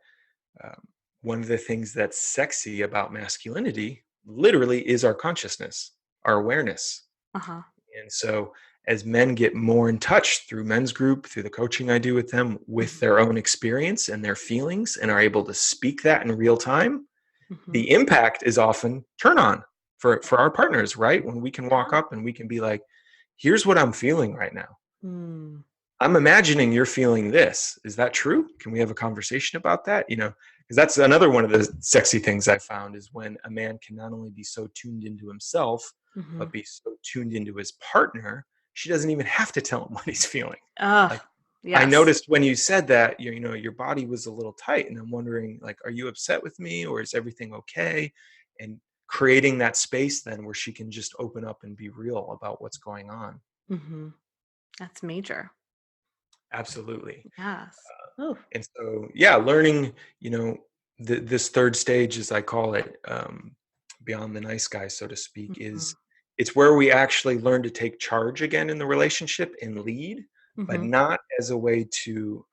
um, one of the things that's sexy about masculinity literally is our consciousness, our awareness. Uh-huh. And so as men get more in touch through men's group, through the coaching I do with them, with Mhm, their own experience and their feelings, and are able to speak that in real time, mhm. the impact is often turn on for our partners, right? When we can walk up and we can be like, here's what I'm feeling right now. Mm. I'm imagining you're feeling this. Is that true? Can we have a conversation about that? Because that's another one of the sexy things I found, is when a man can not only be so tuned into himself, Mhm. but be so tuned into his partner, she doesn't even have to tell him what he's feeling. Oh, Like, I yes. noticed when you said that, your body was a little tight, and I'm wondering, like, are you upset with me, or is everything okay? And creating that space then where she can just open up and be real about what's going on. Mhm. That's major. Absolutely. Yes. Ooh. And so, yeah, learning, this third stage, as I call it, beyond the nice guy, so to speak, Mhm. is it's where we actually learn to take charge again in the relationship and lead, but Mhm. not as a way to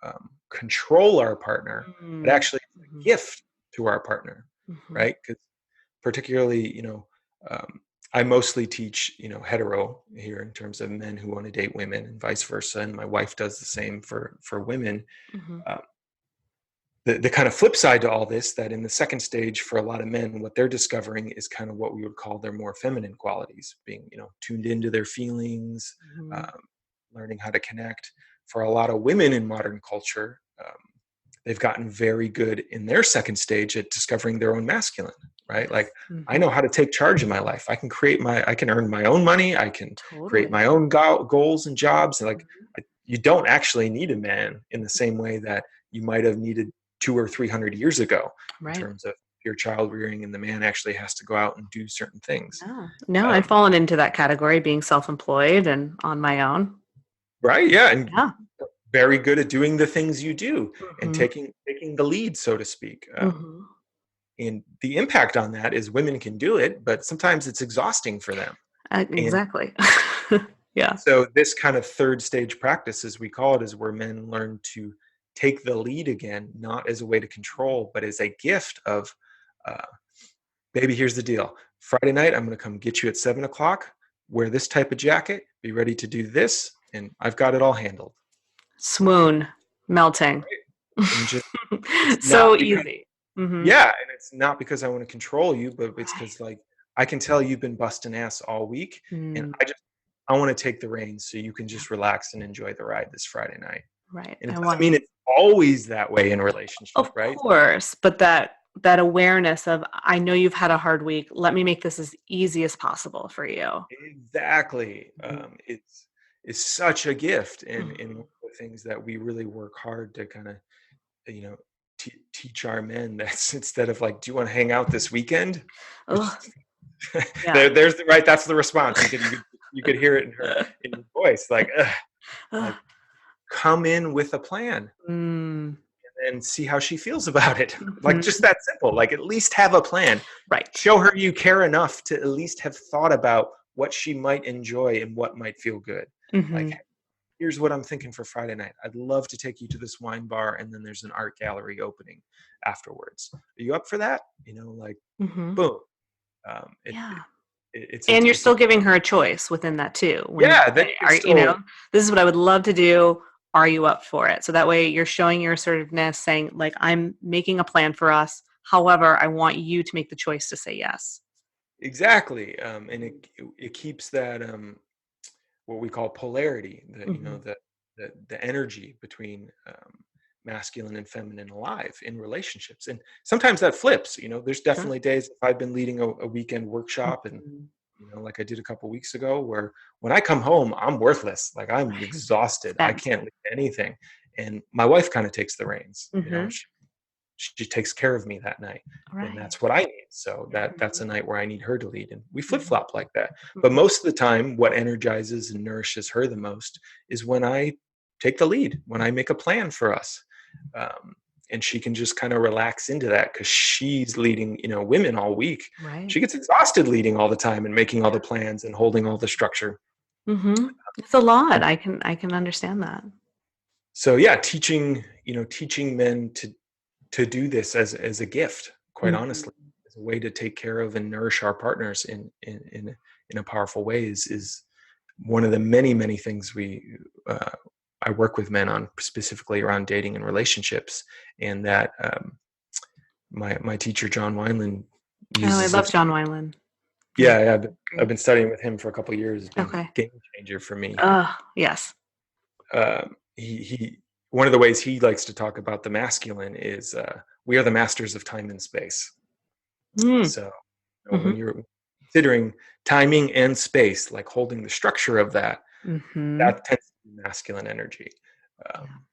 control our partner, but Mm. actually as a Mhm. gift to our partner, Mhm. right? Because particularly, um, I mostly teach, hetero here, in terms of men who want to date women and vice versa, and my wife does the same for women. Mhm. uh, the kind of flip side to all this, that in the second stage, for a lot of men, what they're discovering is kind of what we would call their more feminine qualities, being, tuned into their feelings, Mhm. um, learning how to connect. For a lot of women in modern culture, they've gotten very good in their second stage at discovering their own masculine, right? Like, Yes. I Mhm. know how to take charge of my life. I can earn my own money. I can create Totally. my own goals and jobs. And, like, Mhm. you don't actually need a man in the same way that you might have needed 200 or 300 years ago, in Right. terms of your child rearing, and the man actually has to go out and do certain things. No. No, I've Um, fallen into that category, being self-employed and on my own. right? Yeah, and Yeah. very good at doing the things you do and Mhm. taking the lead, so to speak. Mhm. And the impact on that is women can do it, but sometimes it's exhausting for them. And Exactly. Yeah. so this kind of third stage practice, as we call it, is where men learn to take the lead again, not as a way to control, but as a gift of, uh, baby, here's the deal. Friday night, I'm going to come get you at 7 o'clock. Wear this type of jacket. Be ready to do this. And I've got it all handled. Swoon, melting. And just, it's not So because, easy. Mm-hmm. yeah. And it's not because I want to control you, but it's Right. because like, I can tell you've been busting ass all week. And Mm, I want to take the reins so you can just relax and enjoy the ride this Friday night. right. And it I doesn't want, mean it's always that way in a relationship, of right? course, but that awareness of, I know you've had a hard week. Let me make this as easy as possible for you. Exactly. Mhm. It's such a gift, and Mhm. one of the things that we really work hard to kind of, you know, teach our men that's instead of like, do you want to hang out this weekend? Ugh, yeah. There's the right. That's the response. You could hear it in her voice, like, ugh, Ugh. like come in with a plan Mm, and see how she feels about it. Like just mhm. that simple. Like at least have a plan. Right. Show her you care enough to at least have thought about what she might enjoy and what might feel good. Like, Mhm. here's what I'm thinking for Friday night. I'd love to take you to this wine bar, and then there's an art gallery opening afterwards. Are you up for that? Like, Mhm. boom. It, Yeah. it's And you're it's a still giving her a choice within that too. When you yeah. Then say, you can are still this is what I would love to do. Are you up for it? So that way you're showing your assertiveness, saying, like, I'm making a plan for us. However, I want you to make the choice to say yes. exactly, and it keeps that what we call polarity, Mhm. the energy between masculine and feminine alive in relationships. And sometimes that flips. There's Sure. definitely days if I've been leading a weekend workshop, and Mhm. like I did a couple weeks ago, where when I come home I'm worthless, like I'm Right. exhausted, I Spent. can't lead anything. And my wife kind of takes the reins. Mhm. She takes care of me that night, and Right. that's what I need. So that's a Mhm. night where I need her to lead, and we flip Mhm. flop like that. But Mhm. most of the time, what energizes and nourishes her the most is when I take the lead, when I make a plan for us, um, and she can just kind of relax into that because she's leading, women all week. Right. She gets exhausted leading all the time and making all the plans and holding all the structure. Mhm. It's a lot. I can understand that. So yeah, teaching men to do this as a gift, quite Mhm. honestly, as a way to take care of and nourish our partners in a powerful way is one of the many things uh, I work with men on, specifically around dating and relationships. And that my teacher John Wineland Oh, I uses love this. John Weiland. He's Yeah, I've great. been studying with him for a couple of years. It's been Okay. a game changer for me. Oh, yes. He One of the ways he likes to talk about the masculine is we are the masters of time and space. Mm. So when Mhm. you're considering timing and space, like holding the structure of that, Mhm. that tends to be masculine energy. Yeah. Um,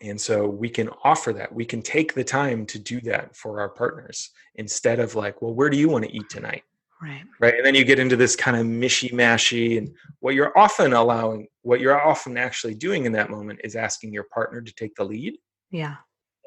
and so we can offer that. We can take the time to do that for our partners instead of like, well, where do you want to eat tonight? Right. Right. And then you get into this kind of mishy mashy. And what you're often actually doing in that moment is asking your partner to take the lead. Yeah.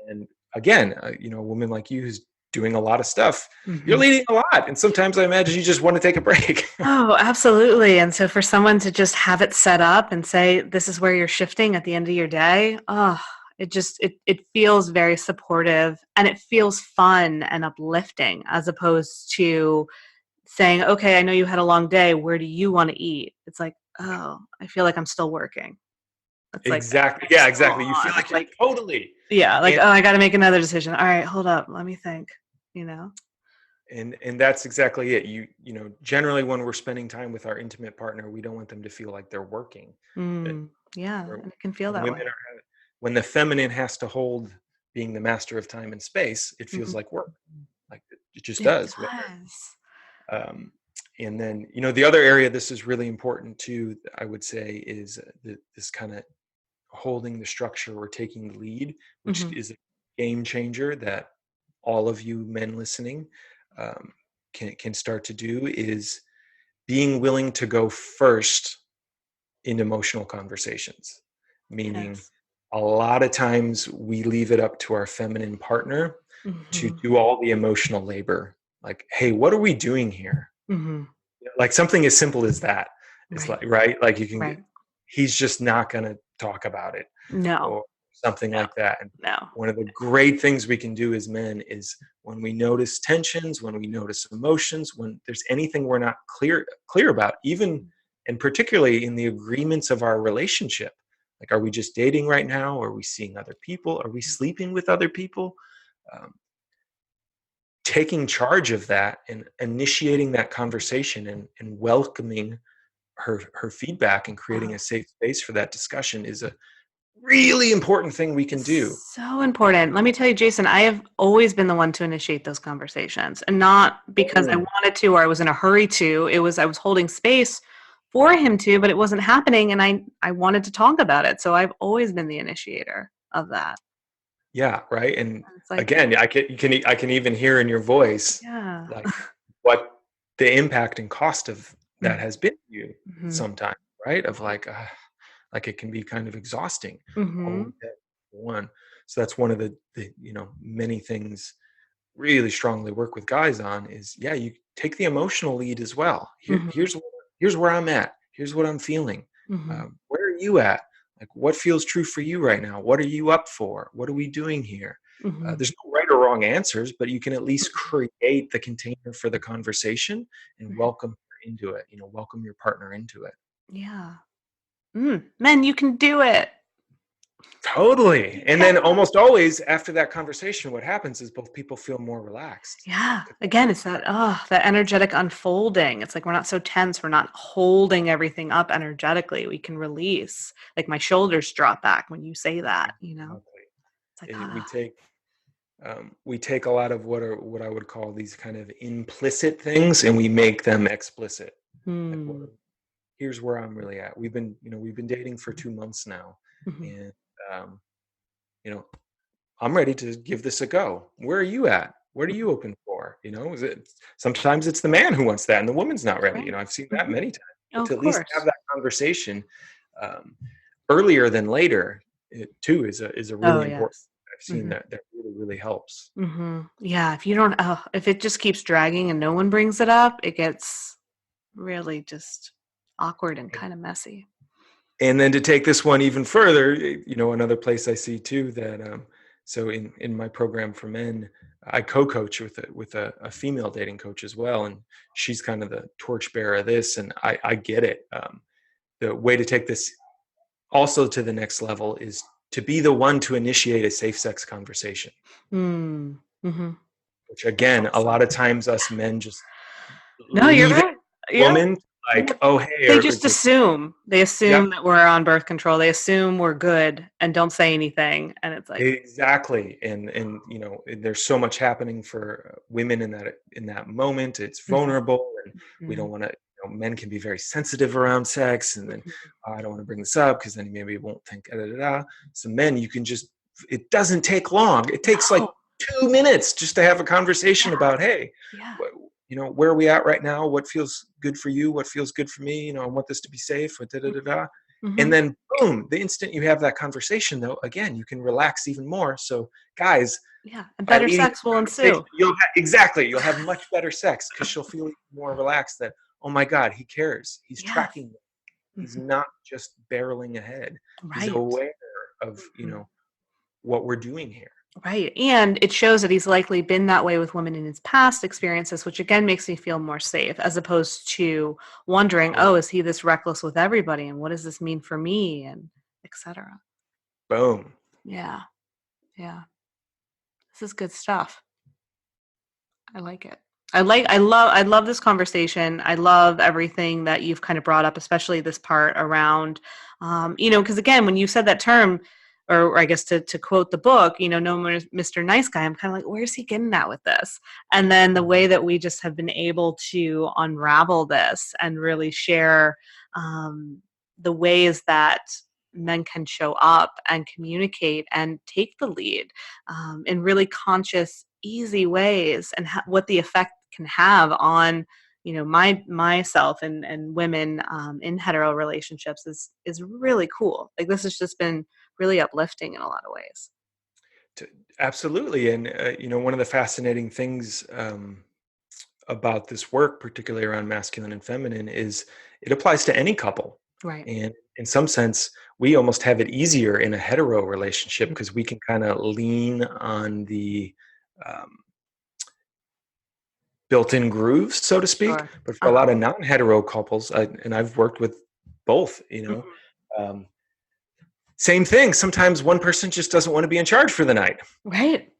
And again, a woman like you who's doing a lot of stuff, you're Mhm. leading a lot. And sometimes I imagine you just want to take a break. Oh, absolutely. And so for someone to just have it set up and say, this is where you're shifting at the end of your day, oh, it feels very supportive and it feels fun and uplifting as opposed to saying, okay, I know you had a long day. Where do you want to eat? It's like, oh, I feel like I'm still working. It's like, Exactly. I'm Yeah, still exactly. You feel on. like you're Like, totally. yeah, like, And oh, I got to make another decision. All right, hold up. Let me think, you know? and that's exactly it. Generally when we're spending time with our intimate partner, we don't want them to feel like they're working. That Yeah, we're- and it can feel when that women way. are when the feminine has to hold being the master of time and space, it feels Mhm. like work. Like it just It does. does. Um, and then, the other area this is really important too, I would say, is this kind of holding the structure or taking the lead, which Mhm. is a game changer that all of you men listening um, can start to do, is being willing to go first in emotional conversations. Meaning, Yes. a lot of times we leave it up to our feminine partner to Mhm. do all the emotional labor. Like, hey, what are we doing here? Mhm. Like something as simple as that. It's Right. like, right? Like you can get, Right. he's just not going to talk about it No. or something No. like that. And No. one of the great things we can do as men is when we notice tensions, when we notice emotions, when there's anything we're not clear about, even and particularly in the agreements of our relationship. Like, are we just dating right now? Are we seeing other people? Are we sleeping with other people? Um, Taking charge of that and initiating that conversation and welcoming her feedback and creating Uh-huh. a safe space for that discussion is a really important thing we can do. So important. Let me tell you, Jason, I have always been the one to initiate those conversations, and not because I Boom. wanted to or I was in a hurry to. It was I was holding space for him to, but it wasn't happening, and I wanted to talk about it. So I've always been the initiator of that. Yeah, right. And And it's like, again, I can even hear in your voice yeah. like what the impact and cost of that has been to you Mm-hmm. sometimes, right? Of like it can be kind of exhausting. Mm-hmm. Always that one. So that's one of the many things really strongly work with guys on is, yeah, you take the emotional lead as well. Mm-hmm. Here's where I'm at. Here's what I'm feeling. Mm-hmm. Where are you at? Like, what feels true for you right now? What are you up for? What are we doing here? Mm-hmm. There's no right or wrong answers, but you can at least create the container for the conversation and Mm-hmm. welcome her into it. Welcome your partner into it. Yeah. Men, you can do it. Totally. You And can. then almost always after that conversation, what happens is both people feel more relaxed. Yeah. Again, it's that energetic unfolding. It's like we're not so tense. We're not holding everything up energetically. We can release. Like my shoulders drop back when you say that, you know? Exactly. It's like, We take a lot of what I would call these kind of implicit things and we make them explicit. Like, hmm. here's where I'm really at. We've been dating for 2 months now, Hmm. and um, you know, I'm ready to give this a go. Where are you at? What are you open for? Is it sometimes it's the man who wants that and the woman's not ready. Right. I've seen that Hmm. many times. Oh, But of to at least have course. that conversation um, earlier than later, it too is a Oh, really important. yes. I've seen Hmm. that really helps. Yeah. If you don't, if it just keeps dragging and no one brings it up, it gets really just awkward and kind of messy. And then to take this one even further, another place I see too that so in my program for men, I co-coach with a female dating coach as well, and she's kind of the torchbearer of this, and I get it. The way to take this also to the next level is to be the one to initiate a safe sex conversation, Mm. Hmm. which That's again, a awesome. lot of times us men just No, you're leave it right. Yeah. woman Yeah. like, oh hey, They or just just assume. They yeah. assume that we're on birth control. They assume we're good and don't say anything, and it's like, Exactly, and there's so much happening for women in that moment. It's mhm, vulnerable, and we mhm, don't want to. Men can be very sensitive around sex, and then mhm. "Oh, I don't want to bring this up because then maybe he won't think. Da, da, da, da." So men, you can just. It doesn't take long. It takes like No. 2 minutes just to have a conversation Yeah. about, hey, Yeah. what, where are we at right now? What feels good for you? What feels good for me? I want this to be safe. Da, da, da, da. And Mhm. then boom, the instant you have that conversation though, again, you can relax even more. So guys, Yeah. And by better leading sex will the conversation, ensue. you'll have much better sex because she'll feel even more relaxed that, oh my God, he cares. He's Yes. tracking me. He's Mhm. not just barreling ahead. He's Right. aware of, Mhm. what we're doing here. Right. And it shows that he's likely been that way with women in his past experiences, which again makes me feel more safe as opposed to wondering, Oh, oh, is he this reckless with everybody? And what does this mean for me? And etc. boom. Yeah. Yeah. This is good stuff. I like it. I love this conversation. I love everything that you've kind of brought up, especially this part around, because again, when you said that term, or I guess to quote the book, no more Mr. Nice Guy, I'm kind of like, where's he getting at with this? And then the way that we just have been able to unravel this and really share the ways that men can show up and communicate and take the lead in really conscious, easy ways, and what the effect can have on myself and women in hetero relationships is really cool. Like this has just been really uplifting in a lot of ways. T- Absolutely. And, one of the fascinating things about this work, particularly around masculine and feminine, is it applies to any couple. Right. And in some sense, we almost have it easier in a hetero relationship because we can kind of lean on the um, built-in grooves, so to speak. Sure. But for a lot of non-hetero couples, and I've worked with both, um, same thing. Sometimes one person just doesn't want to be in charge for the night. Right.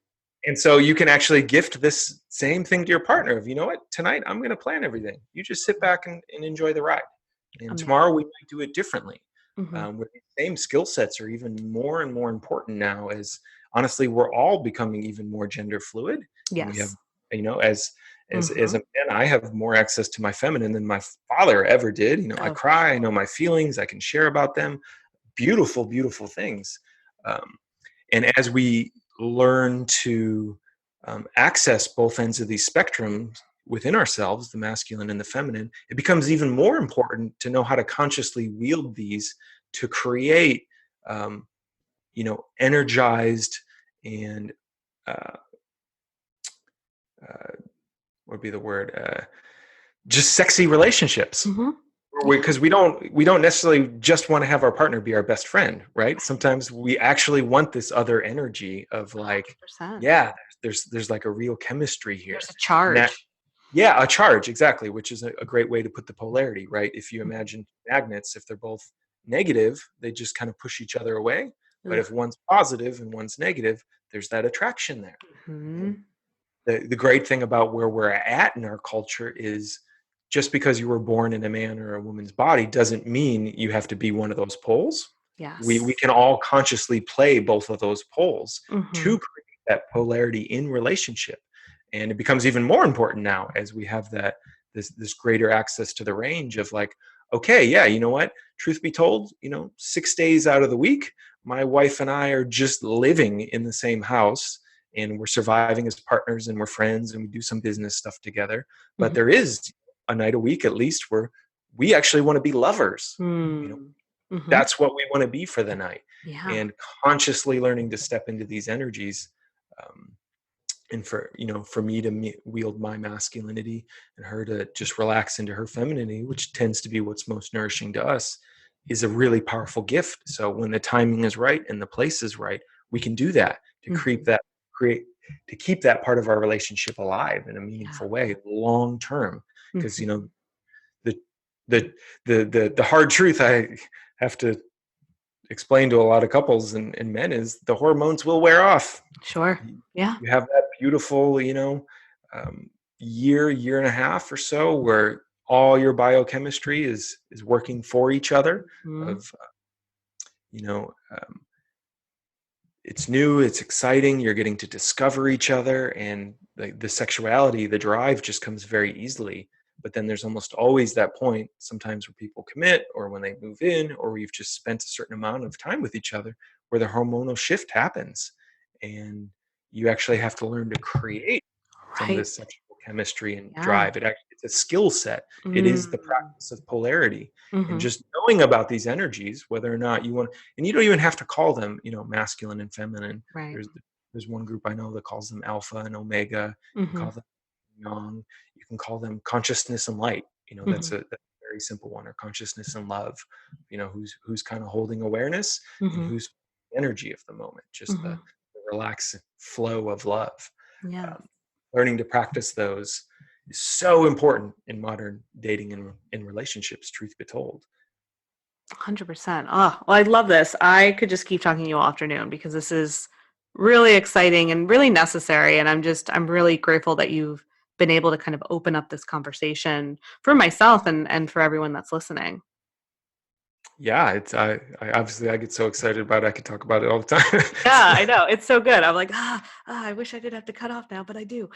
And so you can actually gift this same thing to your partner of, you know what, tonight I'm going to plan everything. You just sit back and enjoy the ride. And Amazing. tomorrow we might do it differently. Mm-hmm. Where the same skill sets are even more and more important now, as honestly, we're all becoming even more gender fluid. Yes. And we have, as a man, I have more access to my feminine than my father ever did. I cry, I know my feelings, I can share about them. Beautiful, beautiful things. And as we learn to access both ends of these spectrums within ourselves, the masculine and the feminine, it becomes even more important to know how to consciously wield these to create, energized and what would be the word? Just sexy relationships. Because we don't necessarily just want to have our partner be our best friend, right? Sometimes we actually want this other energy of like, 100%. yeah, there's like a real chemistry here. There's a charge. A charge, exactly, which is a great way to put the polarity, right? If you imagine magnets, if they're both negative, they just kind of push each other away. But if one's positive and one's negative, there's that attraction there. Mm-hmm. The great thing about where we're at in our culture is just because you were born in a man or a woman's body doesn't mean you have to be one of those poles. Yes. We can all consciously play both of those poles to create that polarity in relationship. And it becomes even more important now as we have this greater access to the range of like, okay, yeah, you know what? Truth be told, 6 days out of the week, my wife and I are just living in the same house and we're surviving as partners and we're friends and we do some business stuff together. But there is a night a week at least where we actually want to be lovers. That's what we want to be for the night. Yeah. And consciously learning to step into these energies, and for me to wield my masculinity and her to just relax into her femininity, which tends to be what's most nourishing to us, is a really powerful gift. So when the timing is right and the place is right, we can do that to keep that part of our relationship alive in a meaningful way long term. Because the hard truth I have to explain to a lot of couples and men is the hormones will wear off. Sure. Yeah. You have that beautiful, year and a half or so where all your biochemistry is working for each other. It's new, it's exciting, you're getting to discover each other, and the sexuality, the drive just comes very easily. But then there's almost always that point, sometimes where people commit or when they move in or you've just spent a certain amount of time with each other, where the hormonal shift happens. And you actually have to learn to create from this sexual chemistry and drive. It's a skill set. It is the practice of polarity. And just knowing about these energies, whether or not you want, and you don't even have to call them, masculine and feminine. Right. There's one group I know that calls them alpha and omega. You can call them yang. You can call them consciousness and light. That's a very simple one, or consciousness and love. Who's kind of holding awareness and who's energy of the moment, just the relaxed flow of love. Yeah. Learning to practice those is so important in modern dating and in relationships, truth be told. 100%. Oh, well, I love this. I could just keep talking to you all afternoon because this is really exciting and really necessary. And I'm really grateful that you've been able to kind of open up this conversation for myself and for everyone that's listening. Yeah, it's I obviously I get so excited about it. I could talk about it all the time. Yeah, I know. It's so good. I'm like, I wish I didn't have to cut off now, but I do.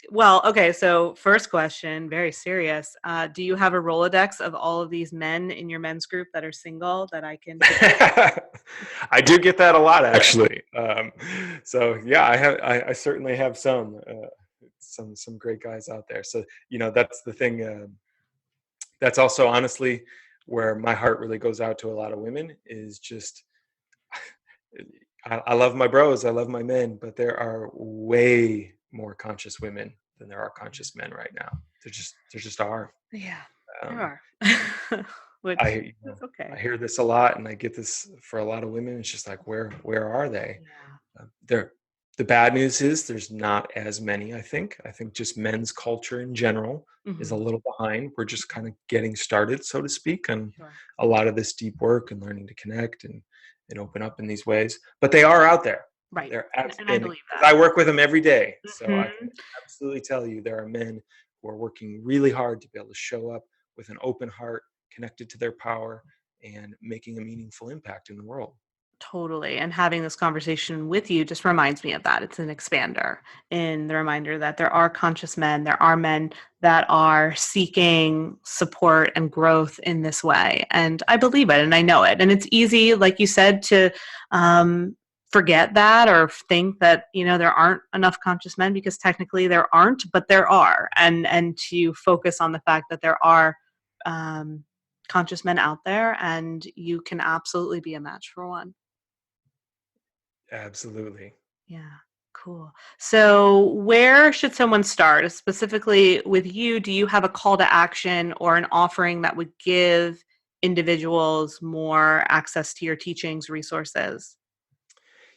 Well, okay. So first question, very serious. Do you have a Rolodex of all of these men in your men's group that are single that I can? I do get that a lot, actually. So yeah, I certainly have some. some great guys out there. So, that's the thing. That's also honestly where my heart really goes out to a lot of women is just, I love my bros, I love my men, but there are way more conscious women than there are conscious men right now. There just are. Yeah, there Um, are. Which I you know, is okay. I hear this a lot, and I get this for a lot of women. It's just like, where are they? Yeah. There. The bad news is there's not as many. I think just men's culture in general is a Hmm. little behind. We're just kind of getting started, so to speak, on Sure. a lot of this deep work and learning to connect and open up in these ways. But they are out there. Right. They're And I and believe 'cause that. I work with them every day, so I can Hmm. absolutely tell you there are men who are working really hard to be able to show up with an open heart, connected to their power, and making a meaningful impact in the world. Totally. And having this conversation with you just reminds me of that. It's an expander in the reminder that there are conscious men, there are men that are seeking support and growth in this way. And I believe it and I know it. And it's easy, like you said, to forget that or think that, there aren't enough conscious men because technically there aren't, but there are. And to focus on the fact that there are um, conscious men out there and you can absolutely be a match for one. Absolutely. Yeah, cool. So, where should someone start? Specifically with you, do you have a call to action or an offering that would give individuals more access to your teachings, resources?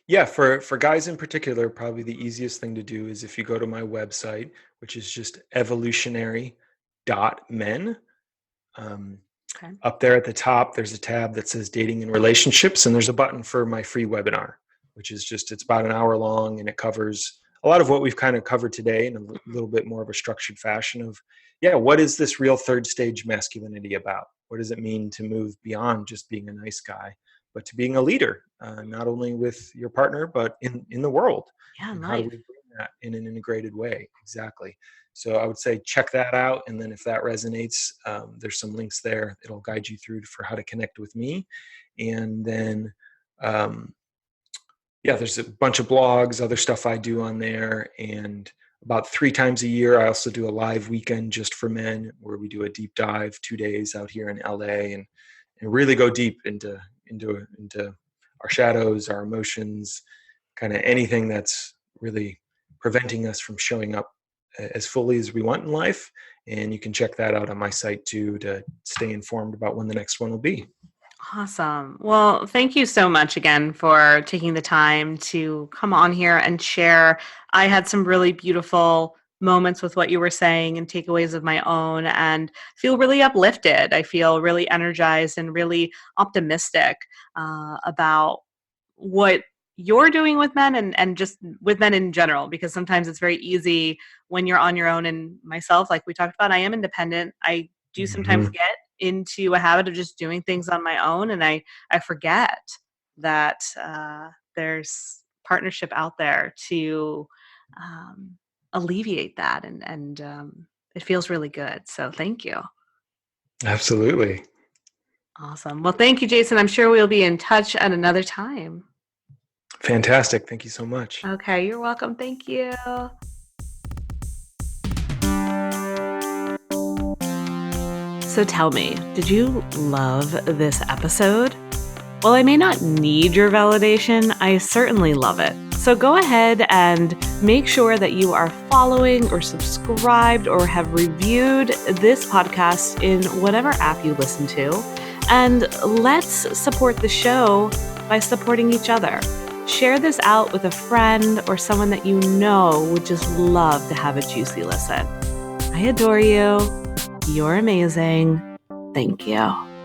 Yeah, for guys in particular, probably the easiest thing to do is if you go to my website, which is just evolutionary.men. Um, Okay. Up there at the top, there's a tab that says dating and relationships, and there's a button for my free webinar, which is just, it's about an hour long and it covers a lot of what we've kind of covered today in a Mhm. little bit more of a structured fashion of, yeah, what is this real third stage masculinity about? What does it mean to move beyond just being a nice guy, but to being a leader, not only with your partner, but in the world? Yeah, And how do life. we bring that in an integrated way? Exactly. So I would say check that out, and then if that resonates, there's some links there. It'll guide you through for how to connect with me, and then um, yeah, there's a bunch of blogs, other stuff I do on there, and about 3 times a year, I also do a live weekend just for men, where we do a deep dive 2 days out here in LA, and really go deep into our shadows, our emotions, kind of anything that's really preventing us from showing up as fully as we want in life. And you can check that out on my site too to stay informed about when the next one will be. Awesome. Well, thank you so much again for taking the time to come on here and share. I had some really beautiful moments with what you were saying and takeaways of my own, and feel really uplifted. I feel really energized and really optimistic about what you're doing with men and just with men in general, because sometimes it's very easy when you're on your own. And myself, like we talked about, I am independent. I do sometimes Hmm. get into a habit of just doing things on my own, and I forget that there's partnership out there to um, alleviate that, and it feels really good. So thank you. Absolutely. Awesome. Well, thank you, Jason. I'm sure we'll be in touch at another time. Fantastic. Thank you so much. Okay, you're welcome. Thank you. So tell me, did you love this episode? While I may not need your validation, I certainly love it. So go ahead and make sure that you are following or subscribed or have reviewed this podcast in whatever app you listen to. And let's support the show by supporting each other. Share this out with a friend or someone that you know would just love to have a juicy listen. I adore you. You're amazing. Thank you.